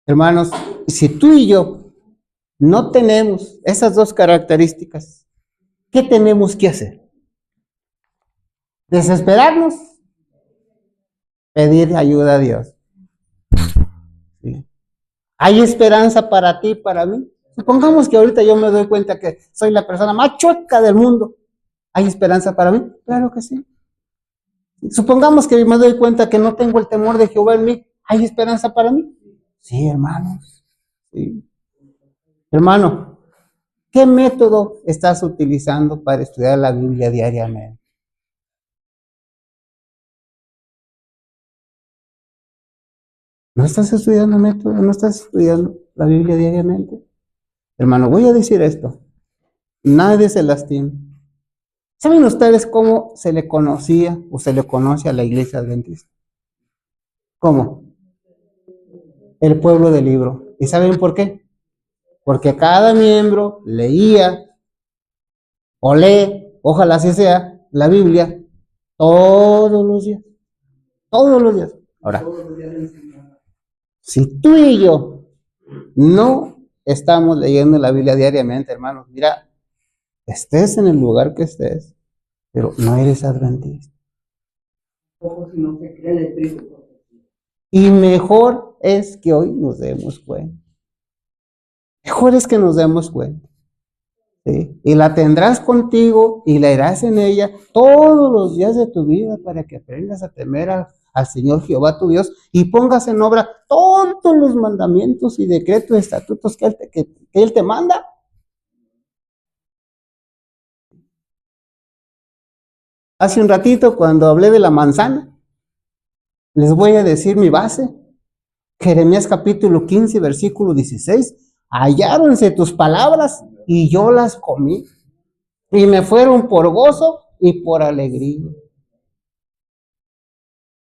Hermanos, si tú y yo no tenemos esas dos características, ¿qué tenemos que hacer? ¿Desesperarnos? Pedir ayuda a Dios. ¿Sí? ¿Hay esperanza para ti y para mí? Supongamos que ahorita yo me doy cuenta que soy la persona más chueca del mundo. ¿Hay esperanza para mí? Claro que sí. Supongamos que me doy cuenta que no tengo el temor de Jehová en mí. ¿Hay esperanza para mí? Sí, hermanos. Sí. Hermano, ¿qué método estás utilizando para estudiar la Biblia diariamente? ¿No estás estudiando método? ¿No estás estudiando la Biblia diariamente? Hermano, voy a decir esto. Nadie se lastima. ¿Saben ustedes cómo se le conocía o se le conoce a la iglesia adventista? ¿Cómo? El pueblo del libro. ¿Y saben por qué? porque cada miembro leía o lee, ojalá así sea, la Biblia todos los días. Todos los días. Ahora, si tú y yo no estamos leyendo la Biblia diariamente, hermanos, mira, estés en el lugar que estés, pero no eres adventista. Y mejor es que hoy nos demos cuenta. Mejor es que nos demos cuenta. ¿Sí? Y la tendrás contigo y leerás en ella todos los días de tu vida para que aprendas a temer al Señor Jehová tu Dios y pongas en obra todos los mandamientos y decretos y estatutos que Él te manda. Hace un ratito, cuando hablé de la manzana, les voy a decir mi base. Jeremías capítulo 15, versículo 16. Halláronse tus palabras y yo las comí. Y me fueron por gozo y por alegría.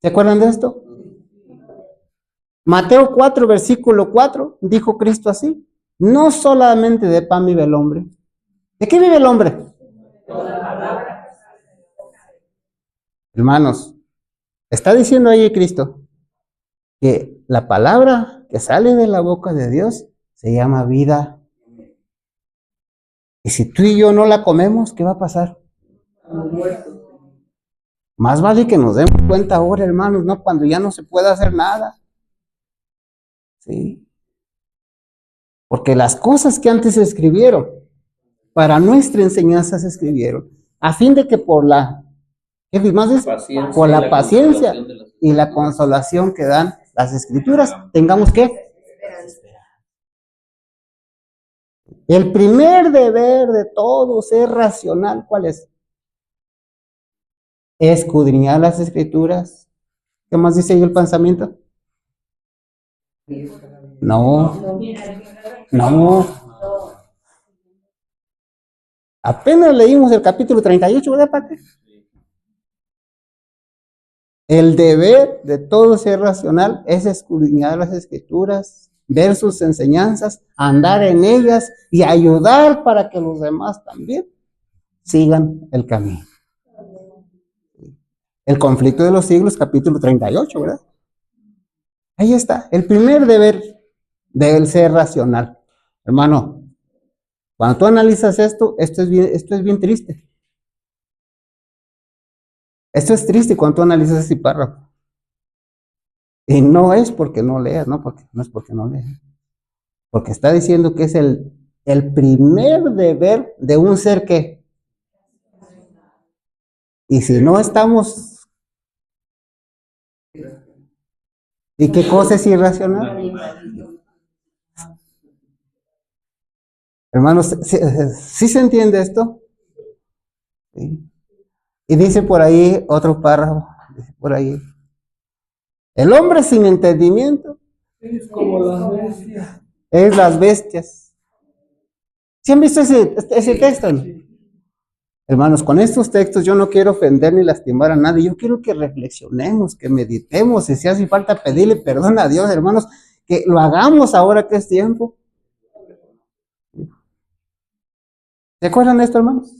¿Se acuerdan de esto? Mateo 4, versículo 4, dijo Cristo así: no solamente de pan vive el hombre. ¿De qué vive el hombre? Hermanos, está diciendo ahí Cristo que la palabra que sale de la boca de Dios se llama vida. Y si tú y yo no la comemos, ¿qué va a pasar? Más vale que nos demos cuenta ahora, hermanos, no cuando ya no se pueda hacer nada. ¿Sí? Porque las cosas que antes se escribieron, para nuestra enseñanza se escribieron, a fin de que por la por la paciencia y la consolación que dan las escrituras, tengamos que el primer deber de todo ser racional, ¿cuál es? Escudriñar las escrituras. ¿Qué más dice ahí el pensamiento? No. Apenas leímos el capítulo 38, ¿verdad, Pate? El deber de todo ser racional es escudriñar las escrituras, ver sus enseñanzas, andar en ellas y ayudar para que los demás también sigan el camino. El conflicto de los siglos, capítulo 38, ¿verdad? Ahí está, el primer deber del ser racional. Hermano, cuando tú analizas esto es bien triste. Esto es triste cuando tú analizas ese párrafo. Y no es porque no leas, no es porque no leas. Porque está diciendo que es el primer deber de un ser que. Y si no estamos. ¿Y qué cosa es irracional? Hermanos, ¿sí se entiende esto? Sí. Y dice por ahí otro párrafo, dice por ahí: el hombre sin entendimiento Es como las bestias. es las bestias. ¿Sí han visto ese texto? ¿No? Hermanos, con estos textos yo no quiero ofender ni lastimar a nadie. Yo quiero que reflexionemos, que meditemos, y si hace falta pedirle perdón a Dios, hermanos, que lo hagamos ahora que es tiempo. ¿Se acuerdan de esto, hermanos?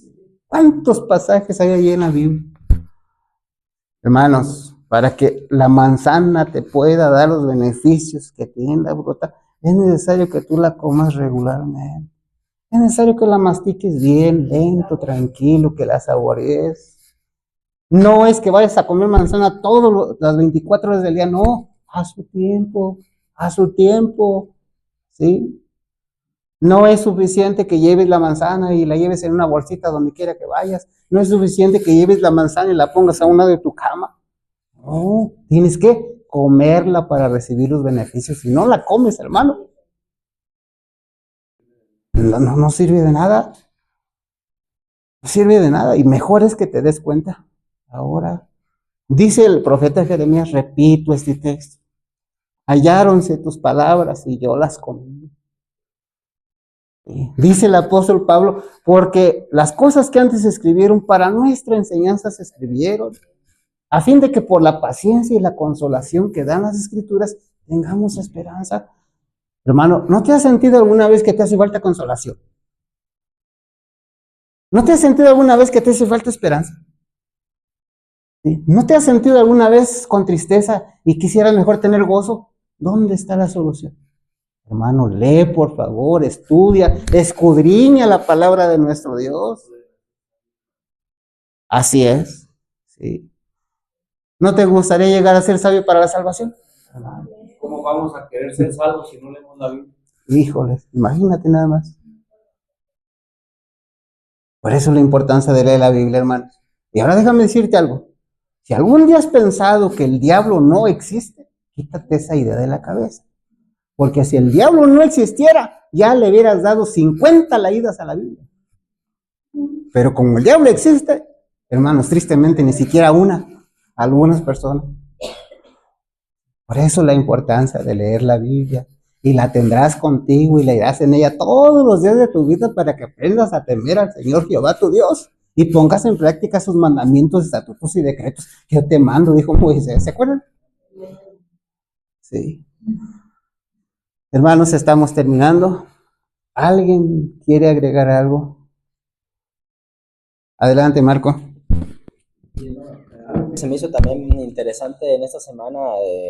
¿Cuántos pasajes hay ahí en la Biblia? Hermanos, para que la manzana te pueda dar los beneficios que tiene la fruta, es necesario que tú la comas regularmente. Es necesario que la mastiques bien, lento, tranquilo, que la saborees. No es que vayas a comer manzana todas las 24 horas del día, no, a su tiempo, ¿sí? No es suficiente que lleves la manzana y la lleves en una bolsita donde quiera que vayas. No es suficiente que lleves la manzana y la pongas a un lado de tu cama. No, tienes que comerla para recibir los beneficios. Si no la comes, hermano, no sirve de nada. No sirve de nada. Y mejor es que te des cuenta. Ahora, dice el profeta Jeremías, repito este texto: halláronse tus palabras y yo las comí. Dice el apóstol Pablo, porque las cosas que antes se escribieron para nuestra enseñanza se escribieron, a fin de que por la paciencia y la consolación que dan las escrituras tengamos esperanza. Hermano, ¿no te has sentido alguna vez que te hace falta consolación? ¿No te has sentido alguna vez que te hace falta esperanza? ¿Sí? ¿No te has sentido alguna vez con tristeza y quisieras mejor tener gozo? ¿Dónde está la solución? Hermano, lee por favor, estudia, escudriña la palabra de nuestro Dios. Así es. Sí. ¿No te gustaría llegar a ser sabio para la salvación? ¿Cómo vamos a querer ser salvos si no leemos la Biblia? Híjoles, imagínate nada más. Por eso la importancia de leer la Biblia, hermanos. Y ahora déjame decirte algo. Si algún día has pensado que el diablo no existe, quítate esa idea de la cabeza. Porque si el diablo no existiera, ya le hubieras dado 50 leídas a la Biblia. Pero como el diablo existe, hermanos, tristemente ni siquiera una, algunas personas. Por eso la importancia de leer la Biblia. Y la tendrás contigo y leerás en ella todos los días de tu vida para que aprendas a temer al Señor Jehová tu Dios y pongas en práctica sus mandamientos, estatutos y decretos que yo te mando, dijo Moisés. ¿Se acuerdan? Sí. Hermanos, estamos terminando. ¿Alguien quiere agregar algo? Adelante, Marco. Algo que se me hizo también interesante en esta semana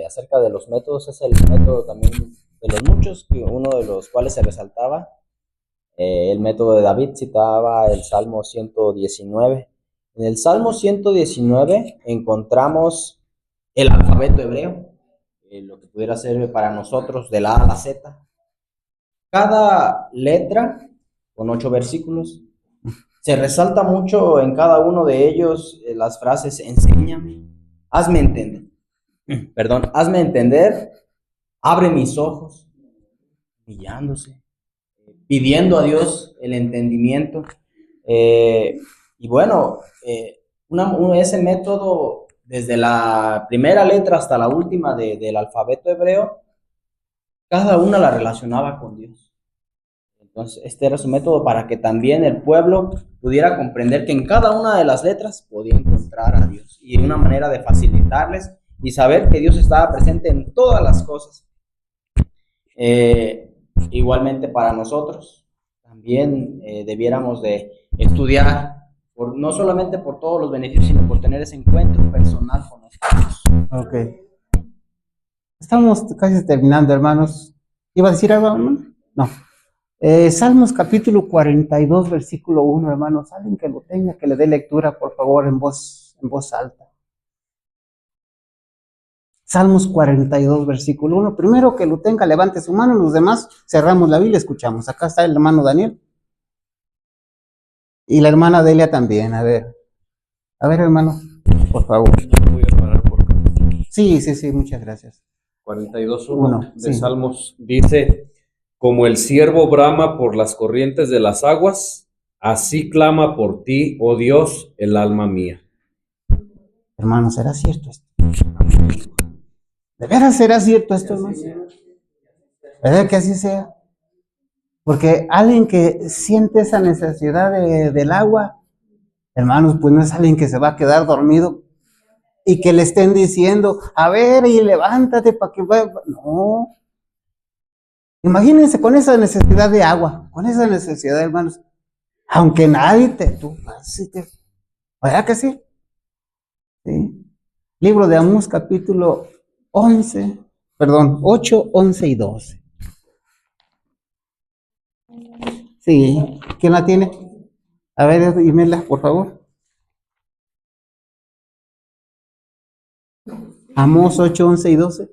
acerca de los métodos es el método también de los muchos, que uno de los cuales se resaltaba, el método de David. Citaba el Salmo 119. En el Salmo 119 encontramos el alfabeto hebreo, lo que pudiera ser para nosotros de la A a la Z. Cada letra, con 8 versículos, se resalta mucho en cada uno de ellos las frases: enséñame, hazme entender, hazme entender, abre mis ojos, humillándose, pidiendo a Dios el entendimiento. Y bueno, ese método, desde la primera letra hasta la última del alfabeto hebreo, cada una la relacionaba con Dios. Entonces, este era su método para que también el pueblo pudiera comprender que en cada una de las letras podía encontrar a Dios, y una manera de facilitarles y saber que Dios estaba presente en todas las cosas. Igualmente para nosotros, también debiéramos de estudiar, no solamente por todos los beneficios, sino por tener ese encuentro personal con nosotros. Ok. Estamos casi terminando, hermanos. ¿Iba a decir algo, hermano? No. Salmos capítulo 42, versículo 1, hermanos. Alguien que lo tenga, que le dé lectura, por favor, en voz alta. Salmos 42, versículo 1. Primero que lo tenga, levante su mano. Los demás cerramos la Biblia y escuchamos. Acá está el hermano Daniel. Y la hermana Delia también. A ver, hermano, por favor. Voy a parar por acá. Sí, muchas gracias. 42:1 de sí. Salmos dice: como el ciervo brama por las corrientes de las aguas, así clama por ti, oh Dios, el alma mía. Hermano, ¿será cierto esto? ¿De veras será cierto esto, hermano? ¿Verdad que así sea? Porque alguien que siente esa necesidad del agua, hermanos, pues no es alguien que se va a quedar dormido y que le estén diciendo, a ver, y levántate para que vaya. No. Imagínense con esa necesidad de agua, con esa necesidad, hermanos. Aunque nadie ¿verdad que sí? Sí. Libro de Amós, capítulo 8, 11 y 12. Sí, ¿quién la tiene? A ver, dímela, por favor. Amós 8, 11 y 12.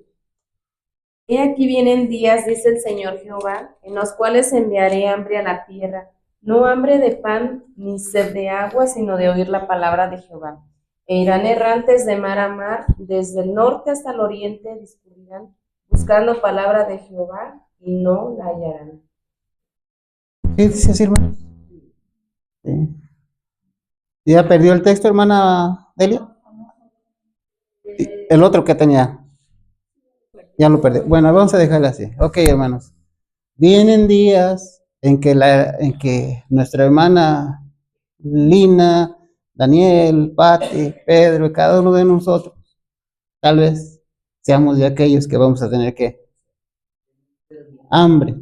He aquí vienen días, dice el Señor Jehová, en los cuales enviaré hambre a la tierra, no hambre de pan ni sed de agua, sino de oír la palabra de Jehová. E irán errantes de mar a mar, desde el norte hasta el oriente discurrirán, buscando palabra de Jehová, y no la hallarán. ¿Qué dice así, hermano? Sí. ¿Ya perdió el texto, hermana Delia? El otro que tenía. Ya lo perdí. Bueno, vamos a dejarlo así. Ok, hermanos. Vienen días en que nuestra hermana Lina, Daniel, Pati, Pedro y cada uno de nosotros, tal vez seamos de aquellos que vamos a tener que Hambre.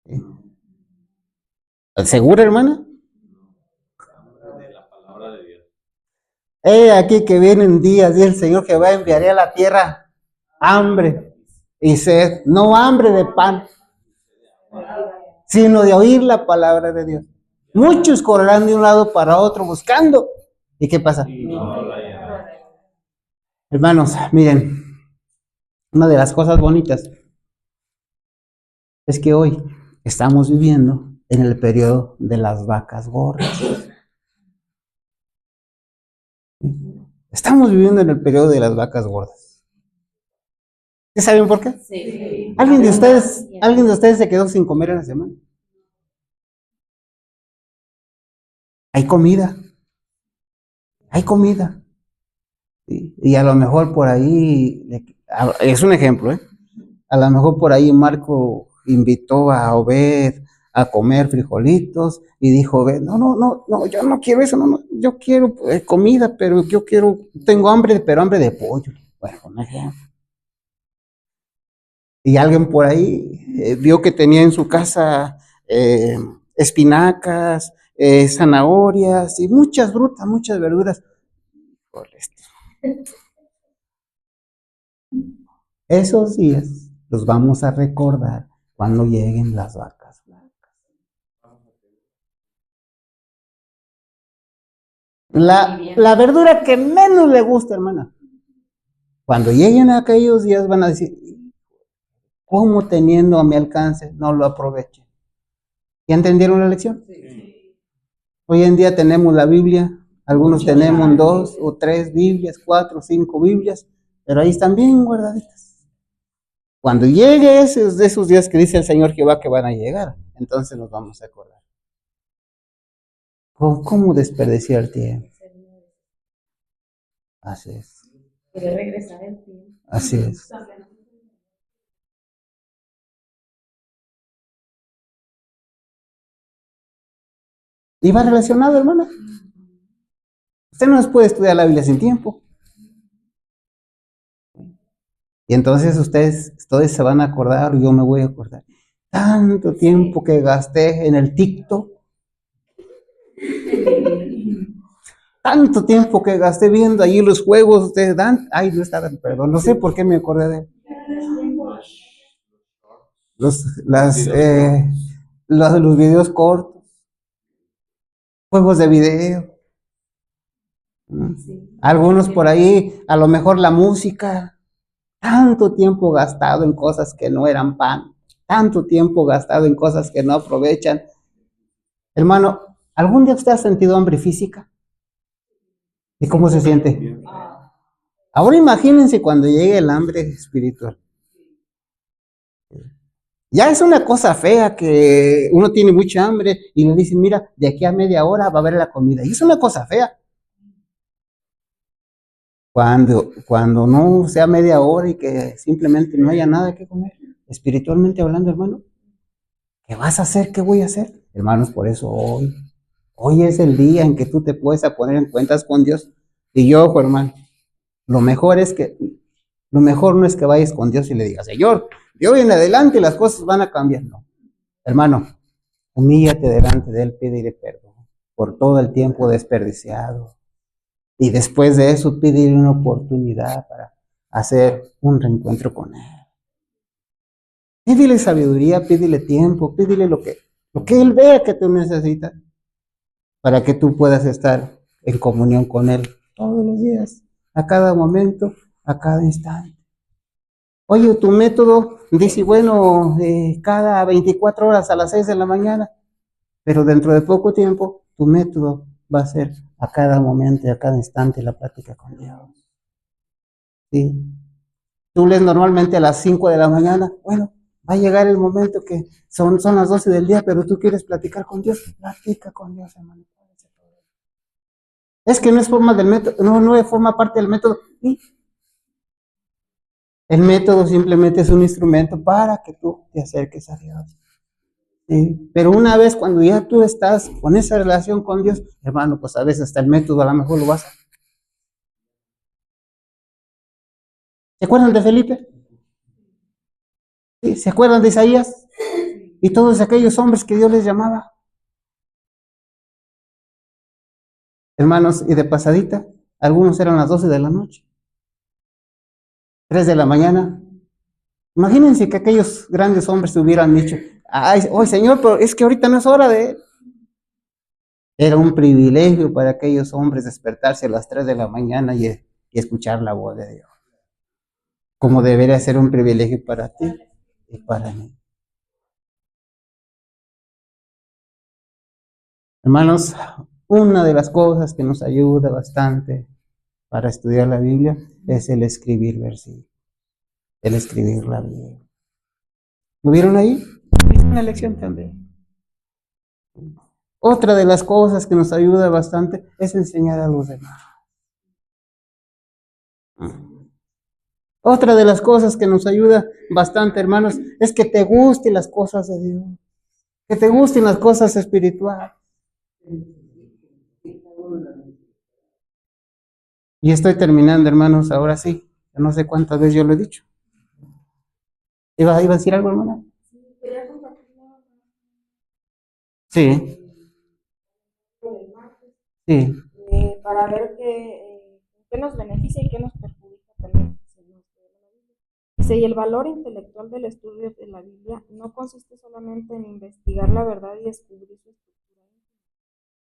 ¿Sí? ¿Segura, hermana? Aquí que vienen días, dice el Señor Jehová, enviaré a la tierra hambre y sed, no hambre de pan, sino de oír la palabra de Dios. Muchos correrán de un lado para otro buscando. ¿Y qué pasa? Hermanos, miren, una de las cosas bonitas es que hoy estamos viviendo en el periodo de las vacas gordas. Estamos viviendo en el periodo de las vacas gordas. ¿Sí saben por qué? Sí. ¿Alguien de ustedes se quedó sin comer en la semana? Hay comida. Hay comida. ¿Sí? Y a lo mejor por ahí, es un ejemplo, ¿eh? A lo mejor por ahí Marco invitó a Obed a comer frijolitos y dijo Obed, no, yo no quiero eso, no, yo quiero comida, pero tengo hambre, pero hambre de pollo. Bueno, un ejemplo. Y alguien por ahí vio que tenía en su casa espinacas, zanahorias y muchas frutas, muchas verduras. Esos días los vamos a recordar cuando lleguen las vacas blancas. La verdura que menos le gusta, hermana. Cuando lleguen aquellos días van a decir, ¿cómo teniendo a mi alcance no lo aproveché? ¿Ya entendieron la lección? Sí. Hoy en día tenemos la Biblia, algunos tenemos 2 o 3 Biblias, 4 o 5 Biblias, pero ahí están bien guardaditas. Cuando llegue de esos días que dice el Señor Jehová que van a llegar, entonces nos vamos a acordar. ¿Cómo desperdiciar el tiempo? Así es. Quiere regresar el tiempo. Así es. Y va relacionado, hermana. Usted no puede estudiar la Biblia sin tiempo. Y entonces ustedes se van a acordar, yo me voy a acordar. Tanto tiempo que gasté en el TikTok. Tanto tiempo que gasté viendo allí los juegos de Dan. Ay, no está Dan, perdón, no sé por qué me acordé de los videos cortos, juegos de video. Algunos por ahí, a lo mejor la música. Tanto tiempo gastado en cosas que no eran pan. Tanto tiempo gastado en cosas que no aprovechan. Hermano, ¿algún día usted ha sentido hambre física? ¿Y cómo se siente? Ahora imagínense cuando llegue el hambre espiritual. Ya es una cosa fea que uno tiene mucha hambre y le dicen, mira, de aquí a media hora va a haber la comida. Y es una cosa fea. Cuando no sea media hora y que simplemente no haya nada que comer, espiritualmente hablando, hermano, ¿qué vas a hacer? ¿Qué voy a hacer? Hermanos, por eso hoy es el día en que tú te puedes poner en cuentas con Dios. Y yo, ojo, hermano, lo mejor no es que vayas con Dios y le digas, Señor, de hoy en adelante las cosas van a cambiar. No, hermano, humíllate delante de Él, pídele perdón por todo el tiempo desperdiciado. Y después de eso, pídele una oportunidad para hacer un reencuentro con Él. Pídele sabiduría, pídele tiempo, pídele lo que Él vea que tú necesitas para que tú puedas estar en comunión con Él todos los días, a cada momento, a cada instante. Oye, tu método dice, bueno, cada 24 horas a las 6 de la mañana, pero dentro de poco tiempo, tu método va a ser a cada momento y a cada instante la plática con Dios. ¿Sí? Tú lees normalmente a las 5 de la mañana, bueno, va a llegar el momento que son las 12 del día, pero tú quieres platicar con Dios, platica con Dios, hermano. Es que no es forma del método, no forma parte del método. ¿Sí? El método simplemente es un instrumento para que tú te acerques a Dios. ¿Sí? Pero una vez cuando ya tú estás con esa relación con Dios, hermano, pues a veces hasta el método a lo mejor lo vas a... ¿Se acuerdan de Felipe? ¿Sí? ¿Se acuerdan de Isaías? Y todos aquellos hombres que Dios les llamaba. Hermanos, y de pasadita, algunos eran las 12 de la noche, 3 de la mañana. Imagínense que aquellos grandes hombres hubieran dicho, ay, oh, Señor, pero es que ahorita no es hora de... Era un privilegio para aquellos hombres despertarse a las 3 de la mañana y escuchar la voz de Dios. Como debería ser un privilegio para ti y para mí. Hermanos, una de las cosas que nos ayuda bastante para estudiar la Biblia es el escribir versículos, el escribir la Biblia. ¿Lo vieron ahí? Es una lección también. Otra de las cosas que nos ayuda bastante es enseñar a los demás. Otra de las cosas que nos ayuda bastante, hermanos, es que te gusten las cosas de Dios, que te gusten las cosas espirituales. Y estoy terminando, hermanos, ahora sí. No sé cuántas veces yo lo he dicho. ¿Iba a decir algo, hermana? Sí, sí. Para ver qué nos beneficia y qué nos perjudica también. Dice, y el valor intelectual del estudio de la Biblia no consiste solamente en investigar la verdad y descubrir su estructura,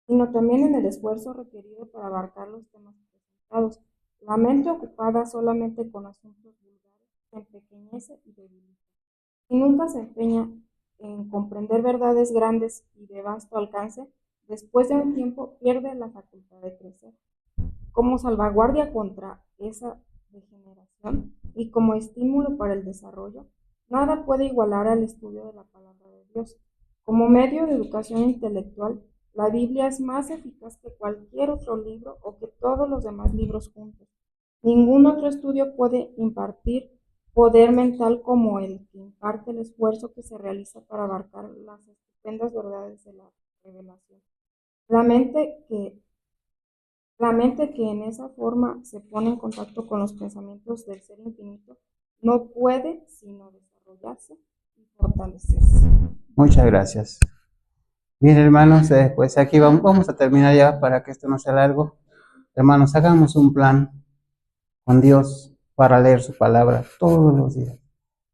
sino también en el esfuerzo requerido para abarcar los temas presentados. La mente ocupada solamente con asuntos vulgares se empequeñece y debilita. Si nunca se empeña en comprender verdades grandes y de vasto alcance, después de un tiempo pierde la facultad de crecer. Como salvaguardia contra esa degeneración y como estímulo para el desarrollo, nada puede igualar al estudio de la palabra de Dios. Como medio de educación intelectual, la Biblia es más eficaz que cualquier otro libro o que todos los demás libros juntos. Ningún otro estudio puede impartir poder mental como el que imparte el esfuerzo que se realiza para abarcar las estupendas verdades de la revelación. La mente que en esa forma se pone en contacto con los pensamientos del Ser Infinito no puede sino desarrollarse y fortalecerse. Muchas gracias. Bien, hermanos, pues aquí vamos a terminar ya para que esto no sea largo. Hermanos, hagamos un plan con Dios para leer su palabra todos los días.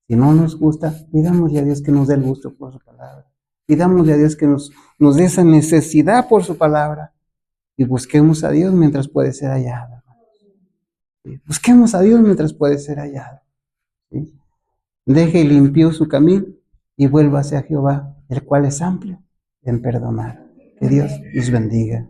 Si no nos gusta, pidámosle a Dios que nos dé el gusto por su palabra. Pidámosle a Dios que nos dé esa necesidad por su palabra. Y busquemos a Dios mientras puede ser hallado. ¿Sí? Busquemos a Dios mientras puede ser hallado. ¿Sí? Deje limpio su camino y vuélvase a Jehová, el cual es amplio en perdonar. Que Dios los bendiga.